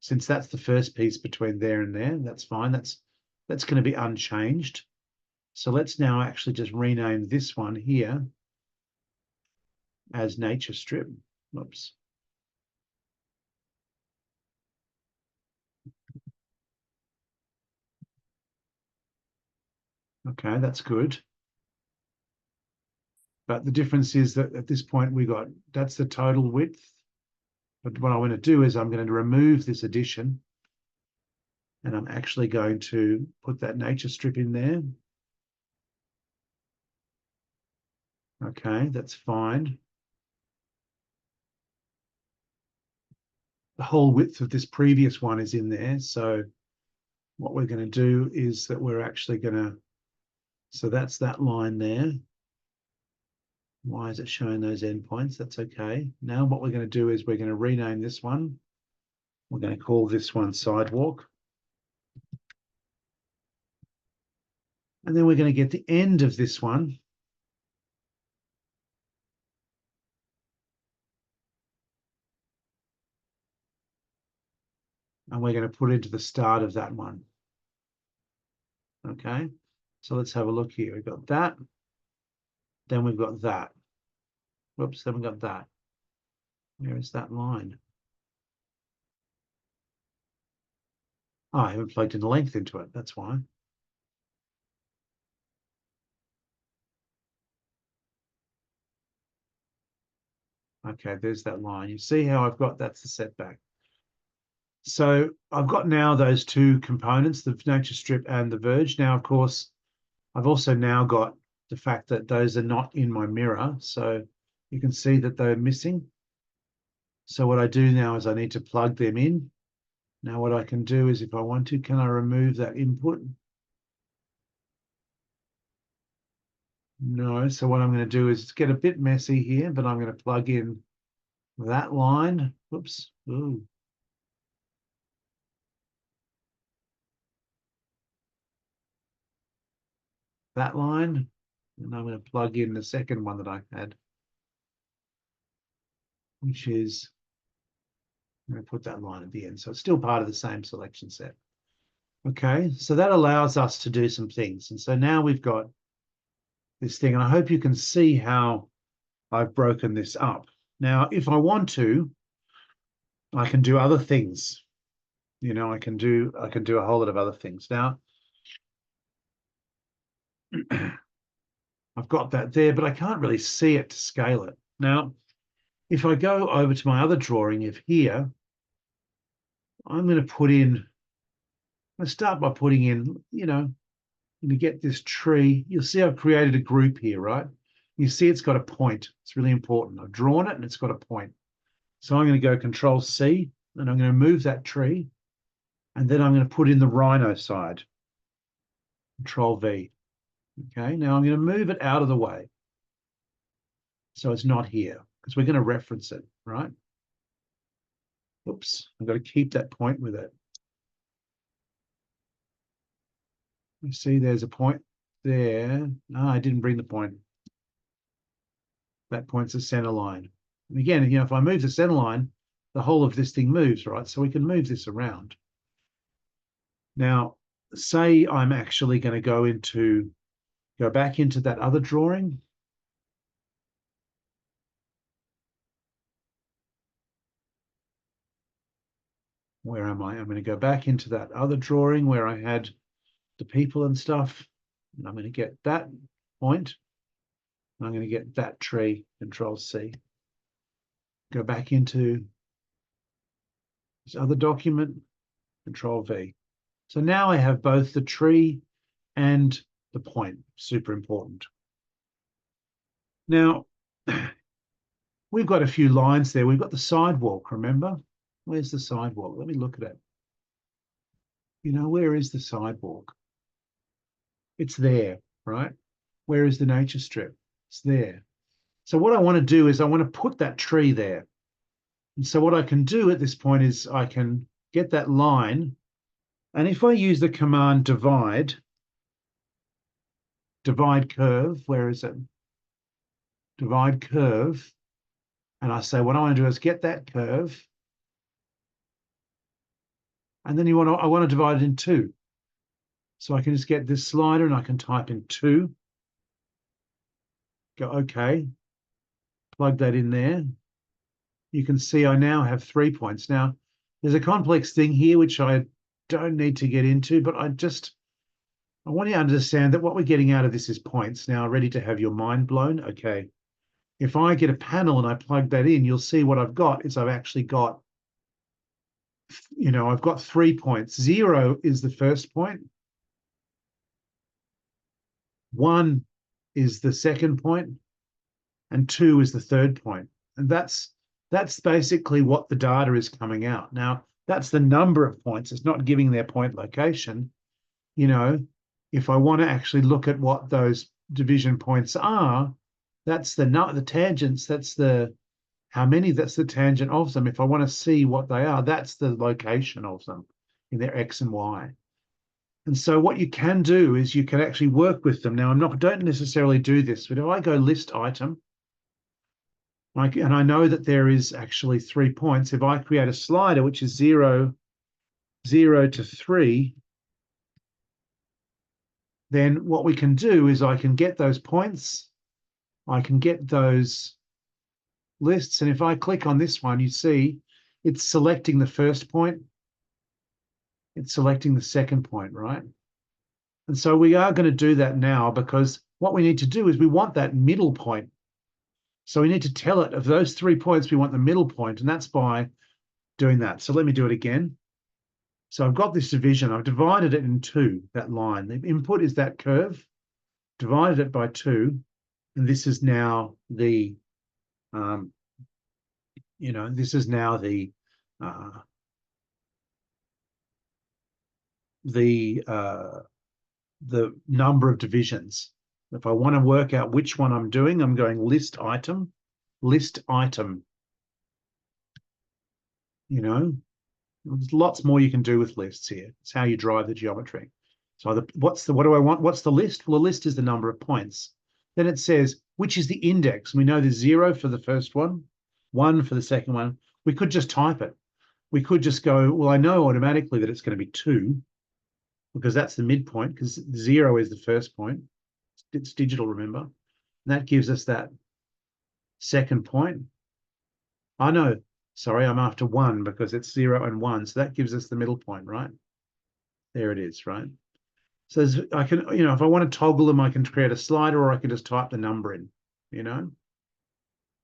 Since that's the first piece between there and there, that's fine. That's going to be unchanged. So let's now actually just rename this one here as nature strip. Whoops. Okay, that's good. But the difference is that at this point that's the total width. But what I want to do is I'm going to remove this addition, and I'm actually going to put that nature strip in there. Okay, that's fine. The whole width of this previous one is in there. So what we're going to do is that we're actually going to, so that's that line there. Why is it showing those endpoints? That's okay. Now what we're going to do is we're going to rename this one. We're going to call this one sidewalk. And then we're going to get the end of this one. And we're going to put into the start of that one. Okay, so let's have a look here. We've got that. Then we've got that. Whoops, then we've got that. Where is that line? Oh, I haven't plugged in the length into it. That's why. Okay, there's that line. You see how I've got, that's the setback. So I've got now those two components, the nature strip and the verge. Now, of course, I've also now got the fact that those are not in my mirror. So you can see that they're missing. So what I do now is I need to plug them in. Now what I can do is if I want to, can I remove that input? No, so what I'm going to do is get a bit messy here, but I'm going to plug in that line. Whoops. Ooh. That line. And I'm going to plug in the second one that I had, which is, I'm going to put that line at the end. So it's still part of the same selection set. Okay, so that allows us to do some things. And so now we've got this thing, and I hope you can see how I've broken this up. Now, if I want to, I can do other things. You know, I can do a whole lot of other things. Now, I've got that there, but I can't really see it to scale it. Now, if I go over to my other drawing of here, I'm going to put in, I start by putting in, you know, to get this tree. You'll see I've created a group here, right? You see it's got a point. It's really important. I've drawn it and it's got a point. So I'm going to go Control C and I'm going to move that tree. And then I'm going to put in the rhino side. Control V. Okay, now I'm going to move it out of the way. So it's not here because we're going to reference it, right? Oops, I've got to keep that point with it. You see there's a point there. No, I didn't bring the point. That point's the center line. And again, you know, if I move the center line, the whole of this thing moves, right? So we can move this around. Now, say I'm actually going to go back into that other drawing. Where am I? I'm going to go back into that other drawing where I had the people and stuff. And I'm going to get that point. And I'm going to get that tree, Control C. Go back into this other document, Control V. So now I have both the tree and the point, super important. Now, we've got a few lines there. We've got the sidewalk, remember? Where's the sidewalk? Let me look at it. You know, where is the sidewalk? It's there, right? Where is the nature strip? It's there. So what I want to do is I want to put that tree there. And so what I can do at this point is I can get that line. And if I use the command divide, divide curve. Where is it? Divide curve. And I say, what I want to do is get that curve. And then I want to divide it in two. So I can just get this slider and I can type in 2. Go, okay. Plug that in there. You can see I now have 3 points. Now, there's a complex thing here which I don't need to get into, but I want you to understand that what we're getting out of this is points. Now, ready to have your mind blown? Okay. If I get a panel and I plug that in, you'll see what I've got is I've actually got, I've got 3 points. 0 is the first point. 1 is the second point, and 2 is the third point. And that's basically what the data is coming out. Now, that's the number of points. It's not giving their point location. If I want to actually look at what those division points are, that's the tangents, that's the tangent of them. If I want to see what they are, that's the location of them in their X and Y. And so what you can do is you can actually work with them. Now, don't necessarily do this, but if I go list item, and I know that there is actually 3 points, if I create a slider, which is 0, 0 to 3, then what we can do is I can get those points, I can get those lists, and if I click on this one, you see it's selecting the first point, it's selecting the second point, right? And so we are going to do that now, because what we need to do is we want that middle point. So we need to tell it of those 3 points, we want the middle point, and that's by doing that. So let me do it again. So I've got this division. I've divided it in 2, that line. The input is that curve, divided it by 2, and this is now the, this is now the number of divisions. If I want to work out which one I'm doing, I'm going list item, list item. There's lots more you can do with lists here. It's how you drive the geometry. So what do I want? What's the list? Well, the list is the number of points. Then it says, which is the index? We know there's 0 for the first one, 1 for the second one. We could just type it. We could just go, well, I know automatically that it's going to be 2, because that's the midpoint, because 0 is the first point. It's digital, remember? And that gives us that second point. I know, sorry, I'm after 1 because it's 0 and 1. So that gives us the middle point, right? There it is, right? So I can, if I want to toggle them, I can create a slider, or I can just type the number in,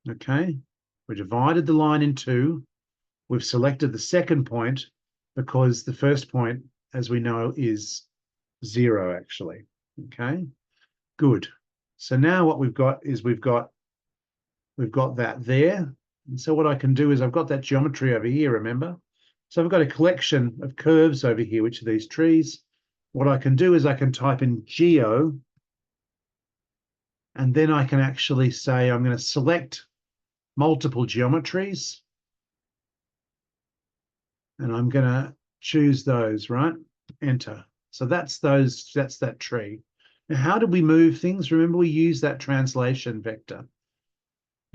Okay, we divided the line in 2. We've selected the second point because the first point, as we know, is 0 actually. Okay, good. So now what we've got is we've got that there. And so what I can do is I've got that geometry over here, remember? So I've got a collection of curves over here, which are these trees. What I can do is I can type in geo, and then I can actually say I'm going to select multiple geometries, and I'm going to choose those, right? Enter. So that's that tree. Now, how did we move things? Remember, we use that translation vector.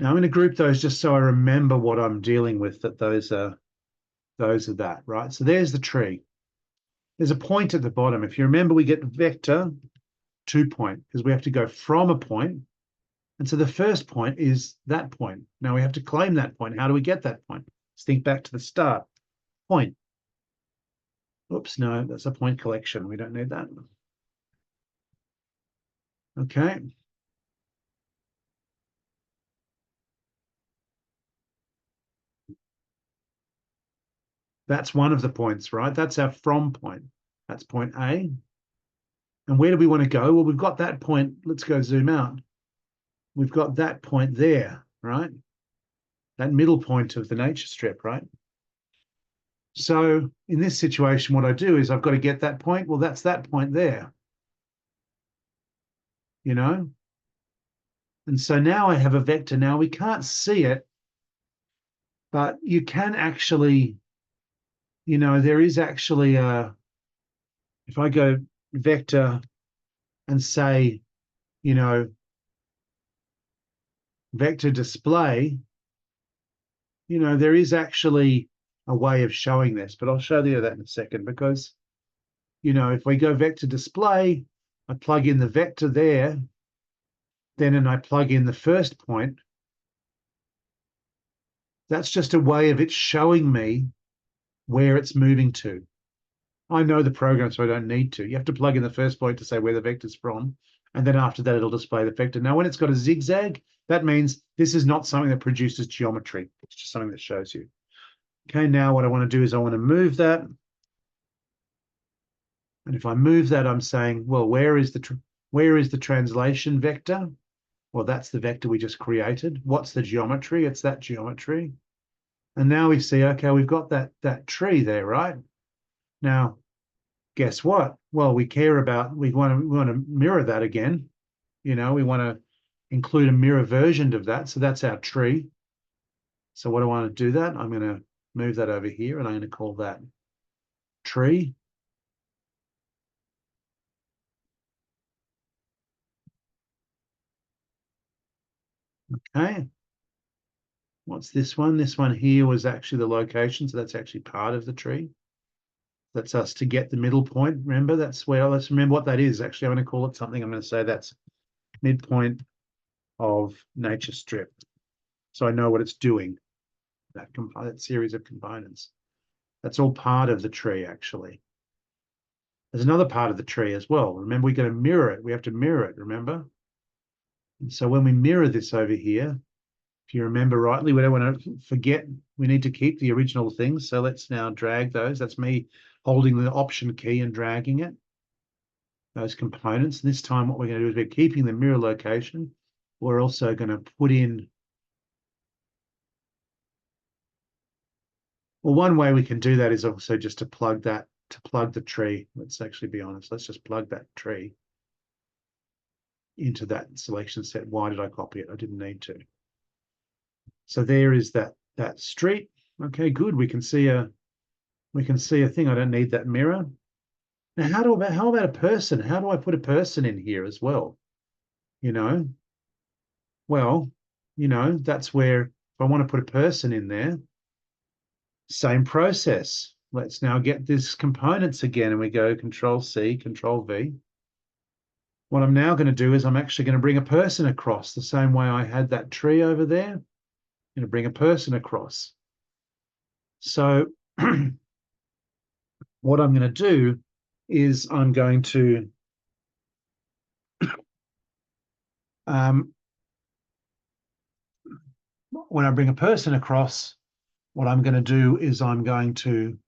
Now I'm going to group those just so I remember what I'm dealing with, that those are that, right? So there's the tree. There's a point at the bottom. If you remember, we get vector 2 point, because we have to go from a point. And so the first point is that point. Now we have to claim that point. How do we get that point? Let's think back to the start. Point. Oops, no, that's a point collection. We don't need that. Okay. That's one of the points, right? That's our from point. That's point A. And where do we want to go? Well, we've got that point. Let's go zoom out. We've got that point there, right? That middle point of the nature strip, right? So in this situation, what I do is I've got to get that point. Well, that's that point there, And so now I have a vector. Now we can't see it, but you can actually, there is actually if I go vector and say you know, vector display, you know, there is actually a way of showing this, but I'll show you that in a second, because, you know, if we go vector display, I plug in the vector there, and I plug in the first point. That's just a way of it showing me where it's moving to. I know the program, so I don't need to. You have to plug in the first point to say where the vector's from, and then after that, it'll display the vector. Now, when it's got a zigzag, that means this is not something that produces geometry. It's just something that shows you. Okay, now what I want to do is I want to move that. And if I move that, I'm saying, well, where is the translation vector? Well, that's the vector we just created. What's the geometry? It's that geometry. And now we see, okay, we've got that tree there, right? Now, guess what? Well, we want to mirror that again. You know, we want to include a mirror version of that. So that's our tree. So what do I want to do that? I'm going to move that over here, and I'm going to call that tree. Okay. What's this one? This one here was actually the location. So that's actually part of the tree. That's us to get the middle point. Remember, that's where, let's remember what that is. Actually, I'm going to call it something. I'm going to say that's midpoint of nature strip. So I know what it's doing, that series of components. That's all part of the tree, actually. There's another part of the tree as well. Remember, we're going to mirror it. We have to mirror it, remember? And so when we mirror this over here, if you remember rightly, we don't want to forget, we need to keep the original things. So let's now drag those. That's me holding the Option key and dragging it, those components. And this time what we're going to do is we're keeping the mirror location. We're also going to put in, well, one way we can do that is also just to plug the tree. Let's actually be honest. Let's just plug that tree into that selection set. Why did I copy it? I didn't need to. So there is that street. Okay, good. We can see a thing. I don't need that mirror. Now, how about a person? How do I put a person in here as well? You know, well, you know, that's where, if I want to put a person in there, same process. Let's now get this components again, and we go Control C, Control V. What I'm now going to do is I'm actually going to bring a person across the same way I had that tree over there. I'm going to bring a person across. So what I'm going to do is I'm going to when I bring a person across, what I'm going to do is I'm going to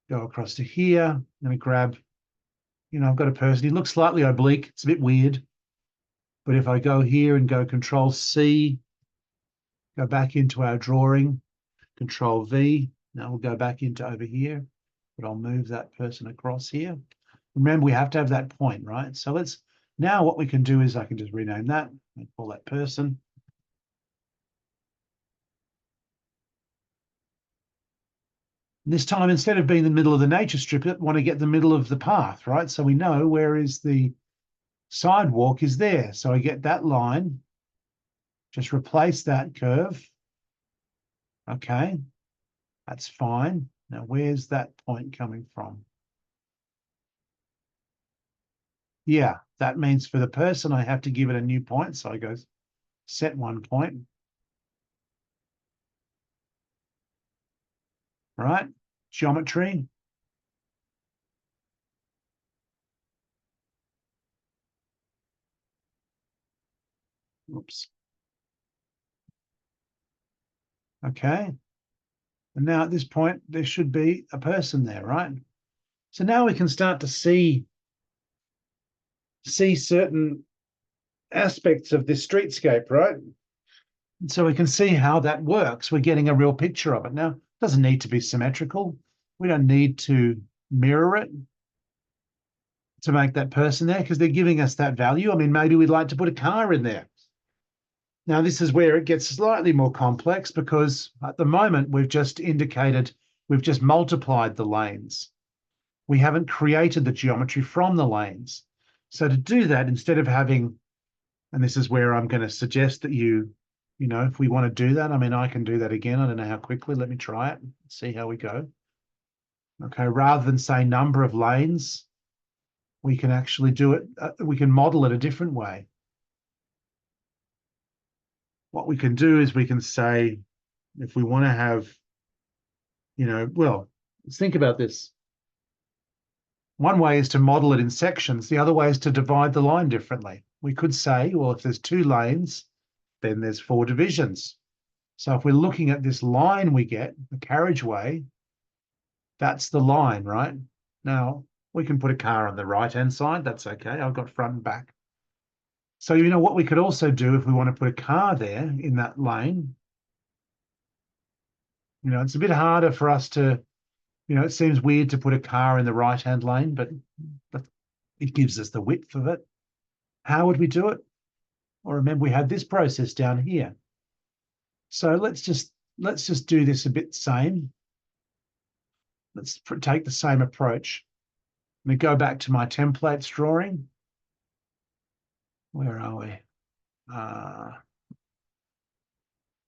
go across to here. I'm going to grab, you know, I've got a person. He looks slightly oblique. It's a bit weird. But if I go here and go Control C, go back into our drawing, Control V, now we'll go back into over here, but I'll move that person across here. Remember, we have to have that point, right? So now what we can do is I can just rename that and call that person. This time, instead of being in the middle of the nature strip, I want to get the middle of the path, right? So we know where is the sidewalk is there. So I get that line, just replace that curve. Okay, that's fine. Now, where's that point coming from? Yeah, that means for the person, I have to give it a new point. So I go set one point. Right, geometry. Oops. Okay. And now at this point, there should be a person there, right? So now we can start to see certain aspects of this streetscape, right? And so we can see how that works. We're getting a real picture of it. Now, it doesn't need to be symmetrical. We don't need to mirror it to make that person there, because they're giving us that value. I mean, maybe we'd like to put a car in there. Now, this is where it gets slightly more complex, because at the moment, we've just multiplied the lanes. We haven't created the geometry from the lanes. So to do that, instead of having And this is where I'm going to suggest that you know, if we want to do that, I mean, I can do that again. I don't know how quickly. Let me try it. See how we go. Okay, rather than say number of lanes, we can actually do it. We can model it a different way. What we can do is we can say, if we want to have, you know, well, let's think about this. One way is to model it in sections. The other way is to divide the line differently. We could say, well, if there's 2 lanes, then there's 4 divisions. So if we're looking at this line we get, the carriageway, that's the line, right? Now, we can put a car on the right-hand side. That's okay. I've got front and back. So, you know, what we could also do if we want to put a car there in that lane, you know, it's a bit harder for us to, you know, it seems weird to put a car in the right-hand lane, but it gives us the width of it. How would we do it? Well, remember, we had this process down here. So let's just do this a bit same. Let's take the same approach. Let me go back to my templates drawing. Where are we?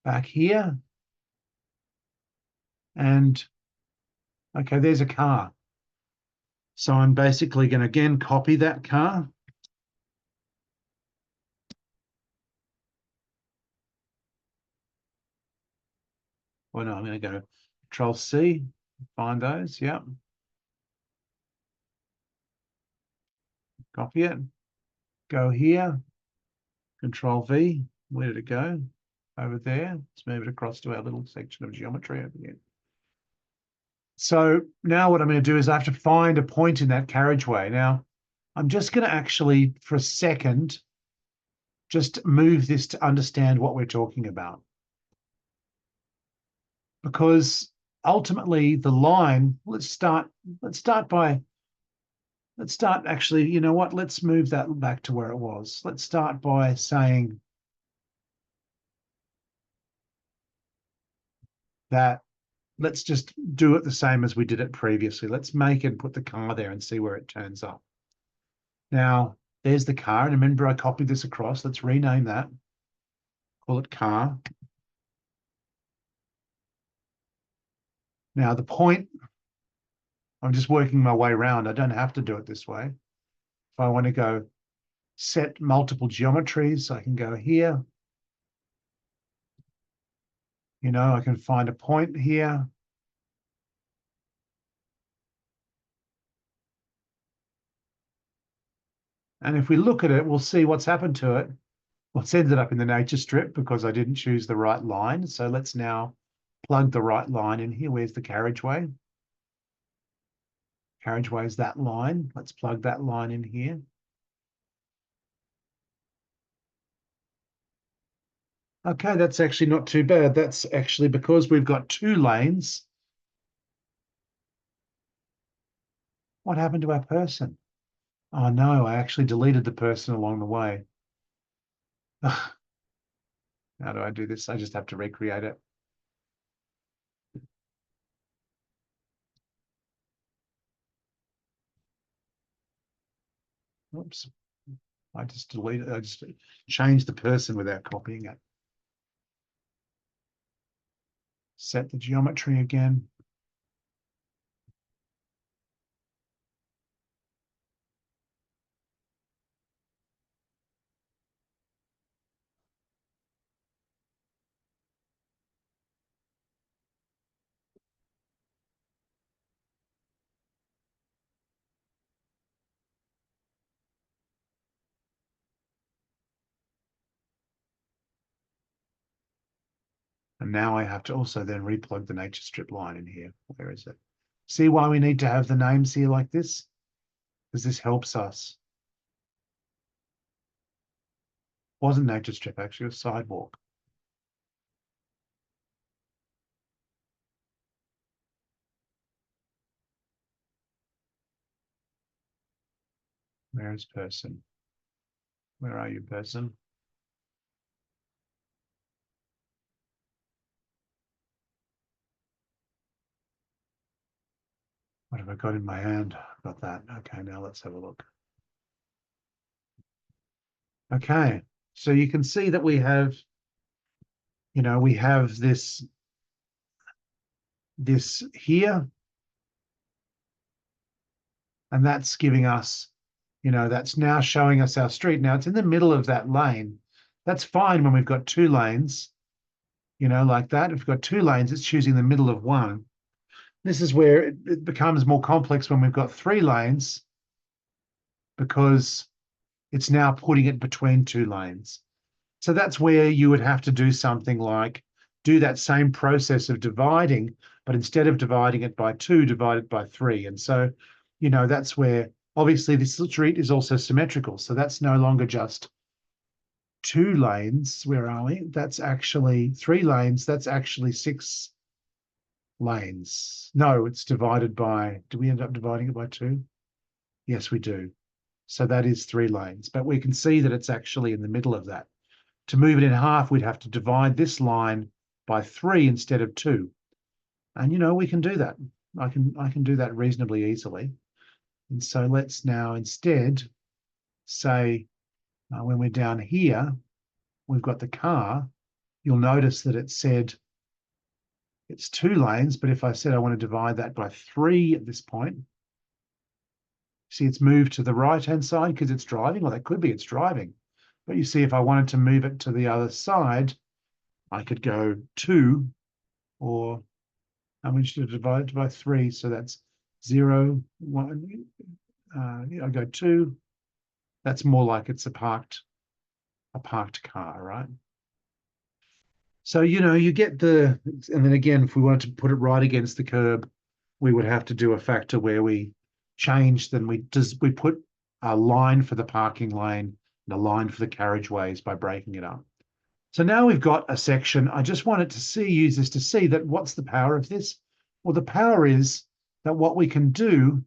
Back here. And okay, there's a car. So I'm basically going to again copy that car. Well, no, I'm going to go Control C, find those. Yep. Copy it. Go here. Control V. Where did it go? Over there. Let's move it across to our little section of geometry over here. So now what I'm going to do is I have to find a point in that carriageway. Now, I'm just going to actually, for a second, just move this to understand what we're talking about. Because ultimately the line, let's start actually, you know what, let's move that back to where it was. Let's start by saying that let's just do it the same as we did it previously. Let's make it, put the car there and see where it turns up. Now, there's the car. And remember, I copied this across. Let's rename that. Call it car. Now, the point, I'm just working my way around. I don't have to do it this way. If I want to go set multiple geometries, I can go here. You know, I can find a point here. And if we look at it, we'll see what's happened to it. Well, it's ended up in the nature strip because I didn't choose the right line. So let's now plug the right line in here. Where's the carriageway? Carriageway is that line. Let's plug that line in here. Okay, that's actually not too bad. That's actually because we've got 2 lanes. What happened to our person? Oh no, I actually deleted the person along the way. How do I do this? I just have to recreate it. Oops. I just changed the person without copying it. Set the geometry again. And now I have to also then replug the nature strip line in here. Where is it? See why we need to have the names here like this? Because this helps us. Wasn't nature strip, actually, it was sidewalk. Where is person? Where are you, person? What have I got in my hand? Got that. Okay, now let's have a look. Okay, So you can see that we have, we have this here, and that's giving us, that's now showing us our street. Now it's in the middle of that lane. That's fine when we've got two lanes, like that. If we've got two lanes, it's choosing the middle of one. This is where it becomes more complex when we've got three lanes, because it's now putting it between two lanes. So that's where you would have to do something like do that same process of dividing, but instead of dividing it by two, divide it by three. And so, that's where obviously this street is also symmetrical. So that's no longer just two lanes. Where are we? That's actually three lanes. That's actually six lanes. No, it's divided by, do we end up dividing it by two? Yes, we do. So that is three lanes, but we can see that it's actually in the middle of that. To move it in half, we'd have to divide this line by three instead of two. And we can do that. I can do that reasonably easily. And so let's now instead say, when we're down here, we've got the car. You'll notice that it said it's two lanes, but if I said I want to divide that by three at this point, see it's moved to the right-hand side because it's driving. Well, that could be it's driving. But you see, if I wanted to move it to the other side, I could go two, or how much to divide it by three? So that's 0, 1. I go two. That's more like it's a parked car, right? So you get and then again, if we wanted to put it right against the curb, we would have to do a factor where we change. Then we put a line for the parking lane and a line for the carriageways by breaking it up. So now we've got a section. I just wanted to use this to see that what's the power of this? Well, the power is that what we can do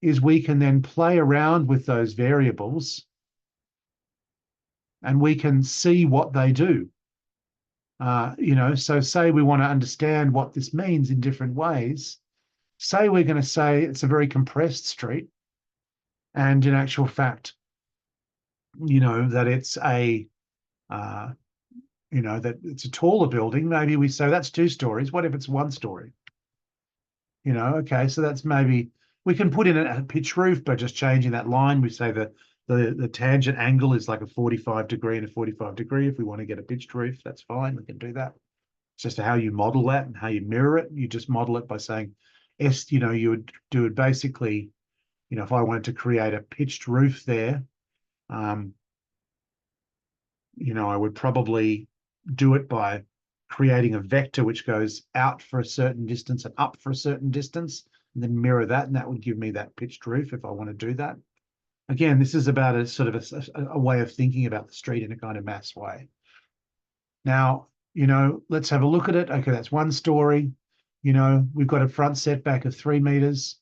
is we can then play around with those variables and we can see what they do. So say we want to understand what this means in different ways. Say we're going to say it's a very compressed street, and in actual fact, that it's that it's a taller building. Maybe we say that's 2 stories. What if it's 1 story? Okay, so that's maybe we can put in a pitch roof by just changing that line. We say that the tangent angle is like a 45 degree and a 45 degree. If we want to get a pitched roof, that's fine. We can do that. It's just how you model that and how you mirror it. You just model it by saying you would do it basically, if I wanted to create a pitched roof there, I would probably do it by creating a vector which goes out for a certain distance and up for a certain distance, and then mirror that, and that would give me that pitched roof if I want to do that. Again, this is about a sort of a way of thinking about the street in a kind of maths way. Now, let's have a look at it. Okay, that's 1 story. We've got a front setback of 3 meters.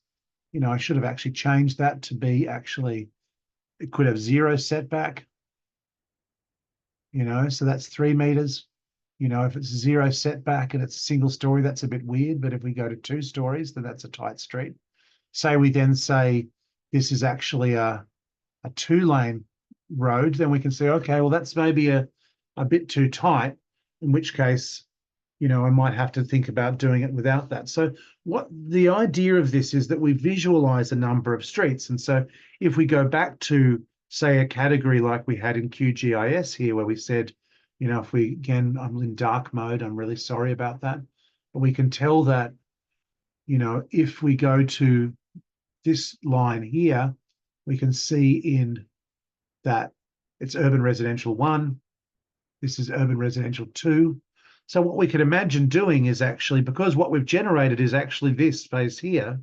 I should have actually changed that to be it could have 0 setback. So that's 3 meters. If it's 0 setback and it's a single story, that's a bit weird. But if we go to 2 stories, then that's a tight street. Say we then say this is actually a 2-lane road, then we can say, okay, well, that's maybe a bit too tight, in which case, I might have to think about doing it without that. So what the idea of this is that we visualize a number of streets. And so if we go back to, say, a category like we had in QGIS here, where we said, if we, again, I'm in dark mode, I'm really sorry about that. But we can tell that, if we go to this line here, we can see in that it's urban residential 1. This is urban residential 2. So what we can imagine doing is actually, because what we've generated is actually this space here,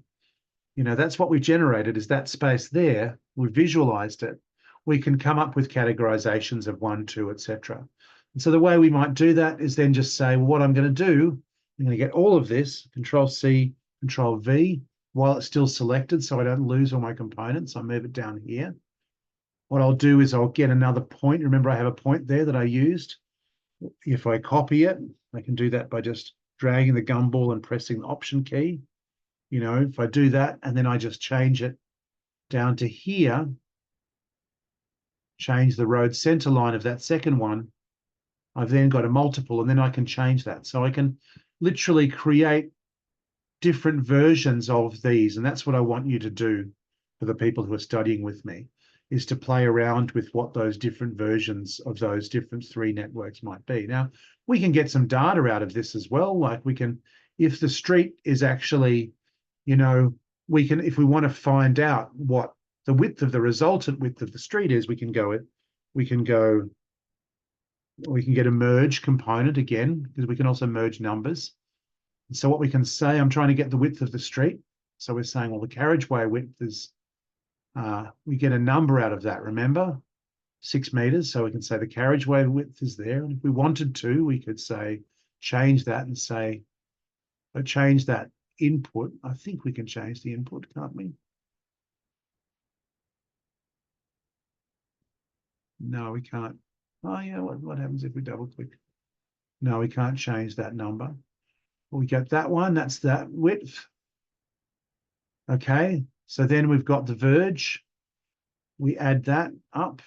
that's what we've generated, is that space there. We've visualized it. We can come up with categorizations of 1, 2, etc. And so the way we might do that is then just say, well, what I'm going to do, I'm going to get all of this, Control C, Control V, while it's still selected so I don't lose all my components. I move it down here. What I'll do is I'll get another point. Remember, I have a point there that I used. If I copy it, I can do that by just dragging the gumball and pressing the Option key. If I do that and then I just change it down to here, change the road center line of that second one, I've then got a multiple, and then I can change that. So I can literally create different versions of these. And that's what I want you to do for the people who are studying with me, is to play around with what those different versions of those different three networks might be. Now, we can get some data out of this as well. Like we can, if the street is actually, you know, we can, if we want to find out what the width of the resultant width of the street is, we can get a merge component again, because we can also merge numbers. And so what we can say, I'm trying to get the width of the street. So we're saying, well, the carriageway width is, we get a number out of that, remember? 6 meters. So we can say the carriageway width is there. And if we wanted to, we could say, change that and say, change that input. I think we can change the input, can't we? No, we can't. Oh yeah, what happens if we double click? No, we can't change that number. We get that one, that's that width. Okay, so then we've got the verge. We add that up.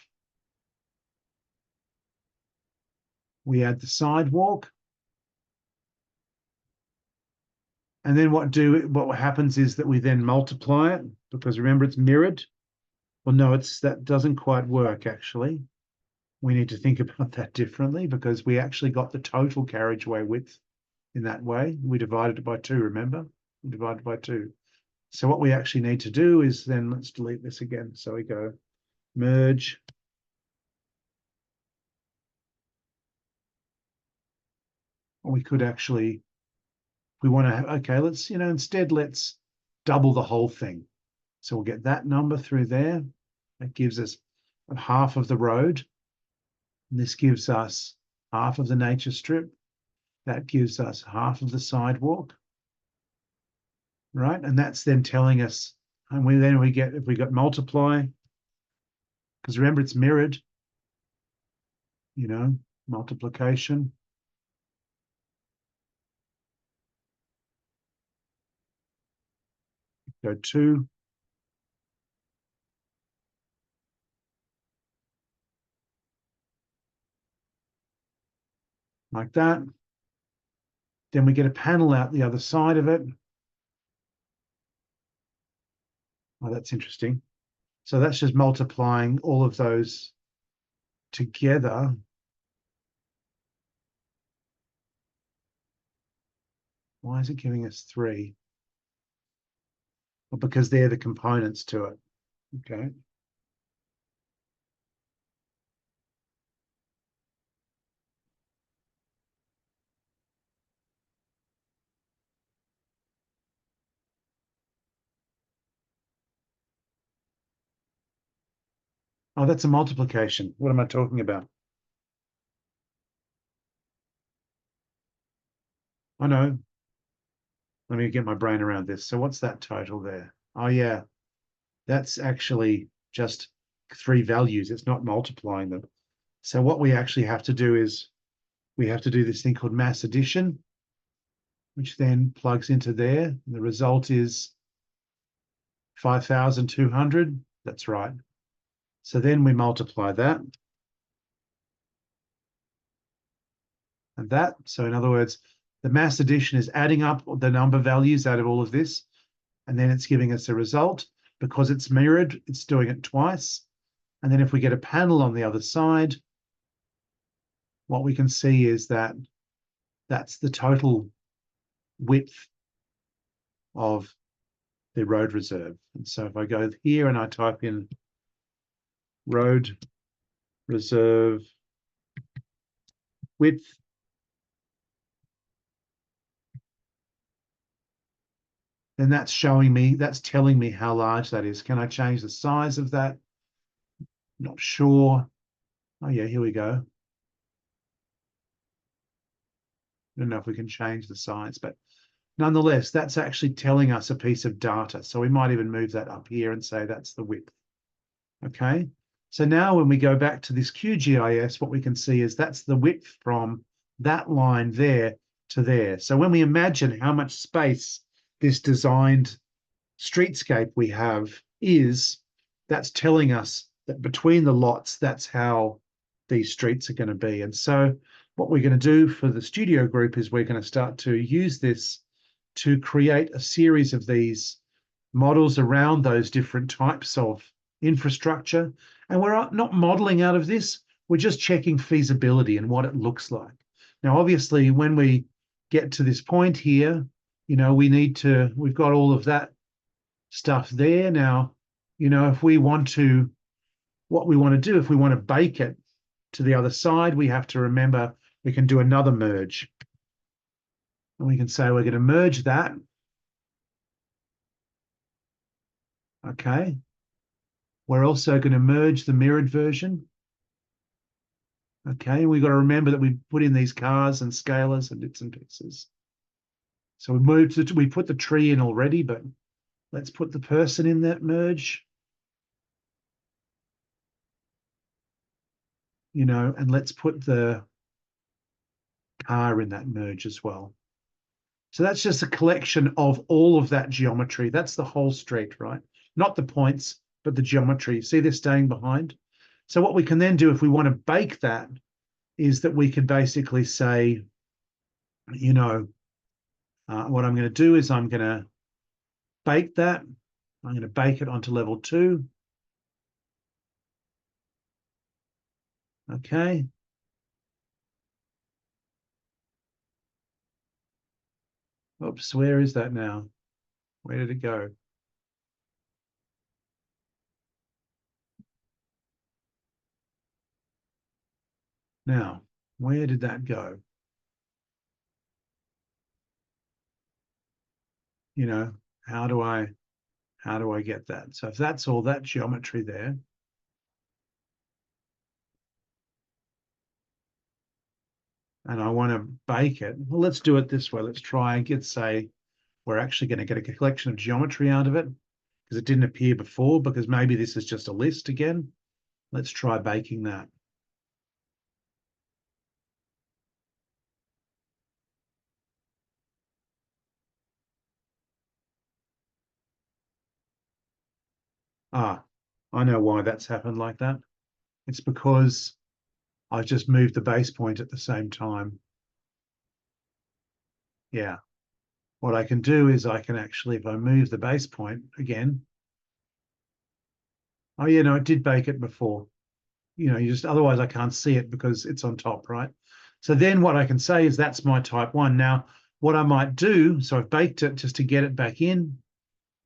We add the sidewalk. And then what happens is that we then multiply it, because remember it's mirrored. Well, no, that doesn't quite work actually. We need to think about that differently, because we actually got the total carriageway width in that way. We divided it by 2, remember? We divided by 2. So what we actually need to do is then, let's delete this again. So we go merge. We could actually, we want to, okay, let's, instead let's double the whole thing. So we'll get that number through there. That gives us half of the road. And this gives us half of the nature strip. That gives us half of the sidewalk. Right? And that's then telling us, and we get, if we got multiply, because remember it's mirrored, multiplication. Go 2. Like that. Then we get a panel out the other side of it. Oh, that's interesting. So that's just multiplying all of those together. Why is it giving us 3? Well, because they're the components to it. Okay. Oh, that's a multiplication. What am I talking about? I know. Let me get my brain around this. So what's that total there? Oh, yeah. That's actually just 3 values. It's not multiplying them. So what we actually have to do is we have to do this thing called mass addition, which then plugs into there. And the result is 5,200. That's right. So then we multiply that and that. So in other words, the mass addition is adding up the number values out of all of this, and then it's giving us a result. Because it's mirrored, it's doing it twice. And then if we get a panel on the other side, what we can see is that that's the total width of the road reserve. And so if I go here and I type in road reserve width, then that's showing me, that's telling me how large that is. Can I change the size of that? Not sure. Oh yeah, here we go. I don't know if we can change the size, but nonetheless, that's actually telling us a piece of data. So we might even move that up here and say that's the width. Okay. So now when we go back to this QGIS, what we can see is that's the width from that line there to there. So when we imagine how much space this designed streetscape we have is, that's telling us that between the lots, that's how these streets are going to be. And so what we're going to do for the studio group is we're going to start to use this to create a series of these models around those different types of infrastructure. And we're not modeling out of this, we're just checking feasibility and what it looks like. Now, obviously, when we get to this point here, we've got all of that stuff there. Now, if we want to, what we want to do, if we want to bake it to the other side, we have to remember we can do another merge. And we can say we're going to merge that. Okay. We're also going to merge the mirrored version. Okay, we've got to remember that we put in these cars and scalars and bits and pieces. So we put the tree in already, but let's put the person in that merge. And let's put the car in that merge as well. So that's just a collection of all of that geometry. That's the whole street, right? Not the points, but the geometry. See, they're staying behind. So what we can then do if we want to bake that is that we could basically say, what I'm going to do is I'm going to bake that. I'm going to bake it onto level 2. Okay. Oops, where is that now? Where did it go? Now, where did that go? How do I get that? So if that's all that geometry there, and I want to bake it, well, let's do it this way. Let's try and say we're actually going to get a collection of geometry out of it because it didn't appear before, because maybe this is just a list again. Let's try baking that. Ah, I know why that's happened like that. It's because I just moved the base point at the same time. Yeah. What I can do is I can actually, if I move the base point again, oh yeah, no, it did bake it before. You just, otherwise I can't see it because it's on top, right? So then what I can say is that's my type 1. Now, what I might do, so I've baked it just to get it back in.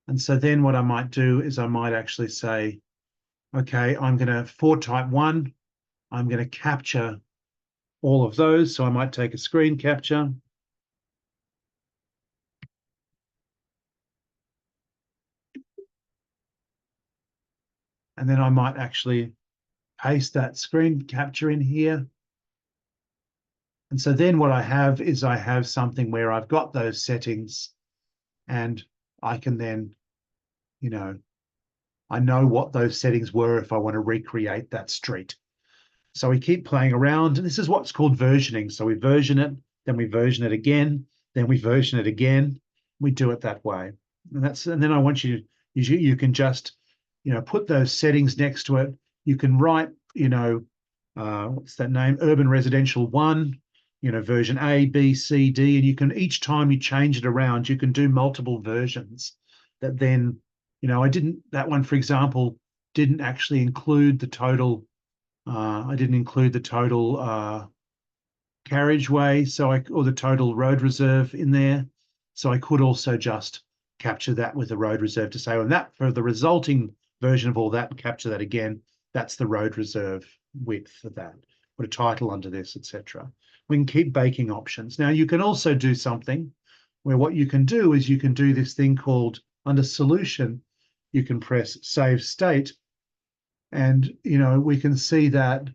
And so then what I might do is I might actually say, okay, for type 1, I'm going to capture all of those. So I might take a screen capture. And then I might actually paste that screen capture in here. And so then what I have is I have something where I've got those settings and I can then, I know what those settings were if I want to recreate that street. So we keep playing around. And this is what's called versioning. So we version it, then we version it again, then we version it again. We do it that way. And then I want you can just, put those settings next to it. You can write, what's that name? Urban Residential 1, version A, B, C, D. And you can, each time you change it around, you can do multiple versions that then, that one, for example, didn't actually include the total. I didn't include the total carriageway, or the total road reserve in there. So I could also just capture that with the road reserve to say, well, that for the resulting version of all that, and capture that again. That's the road reserve width for that. Put a title under this, etc. We can keep baking options. Now you can also do something where what you can do is you can do this thing called, under solution, you can press save state, and we can see that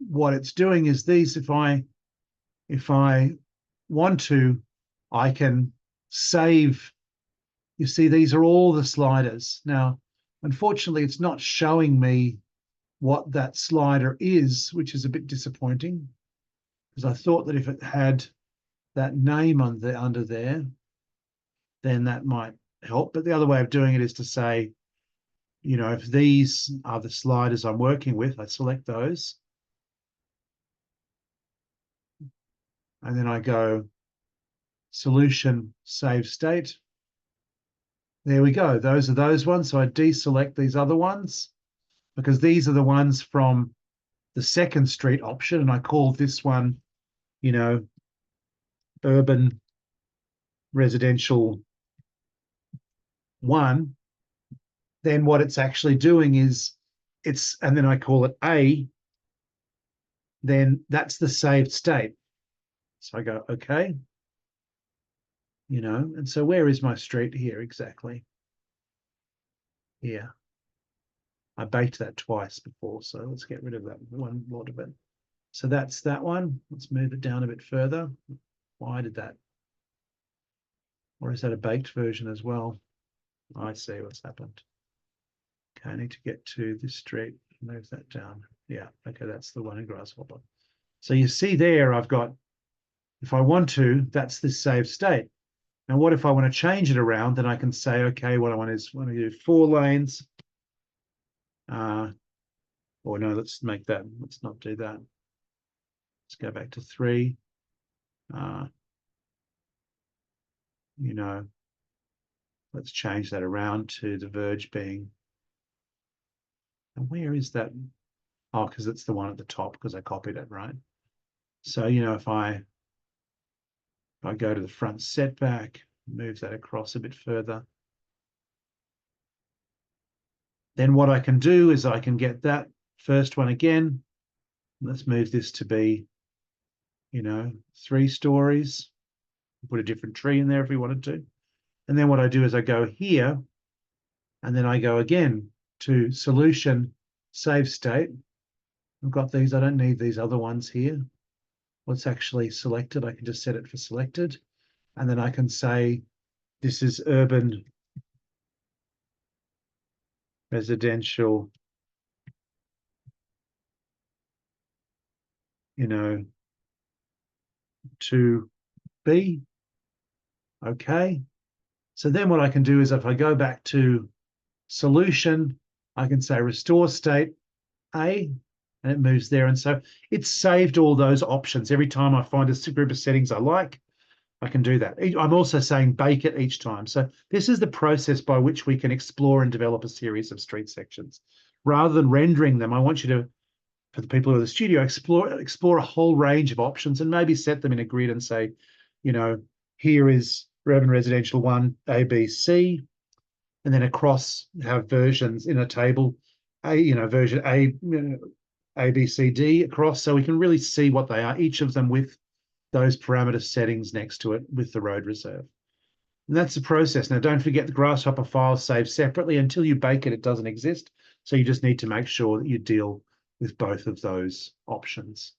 what it's doing is these. If I want to, I can save. You see, these are all the sliders. Now, unfortunately, it's not showing me what that slider is, which is a bit disappointing, because I thought that if it had that name under there, then that might help. But the other way of doing it is to say, if these are the sliders I'm working with, I select those. And then I go solution, save state. There we go. Those are those ones. So I deselect these other ones because these are the ones from the second street option. And I call this one, urban residential 1. Then what it's actually doing is and then I call it A, then that's the saved state. So I go, okay, and so where is my street here exactly? Here. I baked that twice before, so let's get rid of that one lot of it. So that's that one. Let's move it down a bit further. Why did that? Or is that a baked version as well? I see what's happened. Okay, I need to get to this street. Move that down. Yeah, okay, that's the one in Grasshopper. So you see there, I've got, if I want to, that's this saved state. Now, what if I want to change it around? Then I can say, okay, what I want is, I want to do 4 lanes. Or no, let's not do that. Let's go back to 3. Let's change that around to the verge being, and where is that? Oh, because it's the one at the top because I copied it, right? So, if I go to the front setback, move that across a bit further, then what I can do is I can get that first one again. Let's move this to be, 3 stories. Put a different tree in there if we wanted to. And then what I do is I go here, and then I go again to solution, save state. I've got these. I don't need these other ones here. What's actually selected, I can just set it for selected. And then I can say, this is urban residential, 2B. Okay. So then what I can do is if I go back to solution, I can say restore state A, and it moves there. And so it's saved all those options. Every time I find a group of settings I like, I can do that. I'm also saying bake it each time. So this is the process by which we can explore and develop a series of street sections. Rather than rendering them, I want you to, for the people who are in the studio, explore a whole range of options and maybe set them in a grid and say, here is urban residential 1, A, B, C, and then across have versions in a table, version A, A, B, C, D across, so we can really see what they are, each of them with those parameter settings next to it with the road reserve. And that's the process. Now, don't forget the Grasshopper file saved separately. Until you bake it, it doesn't exist. So you just need to make sure that you deal with both of those options.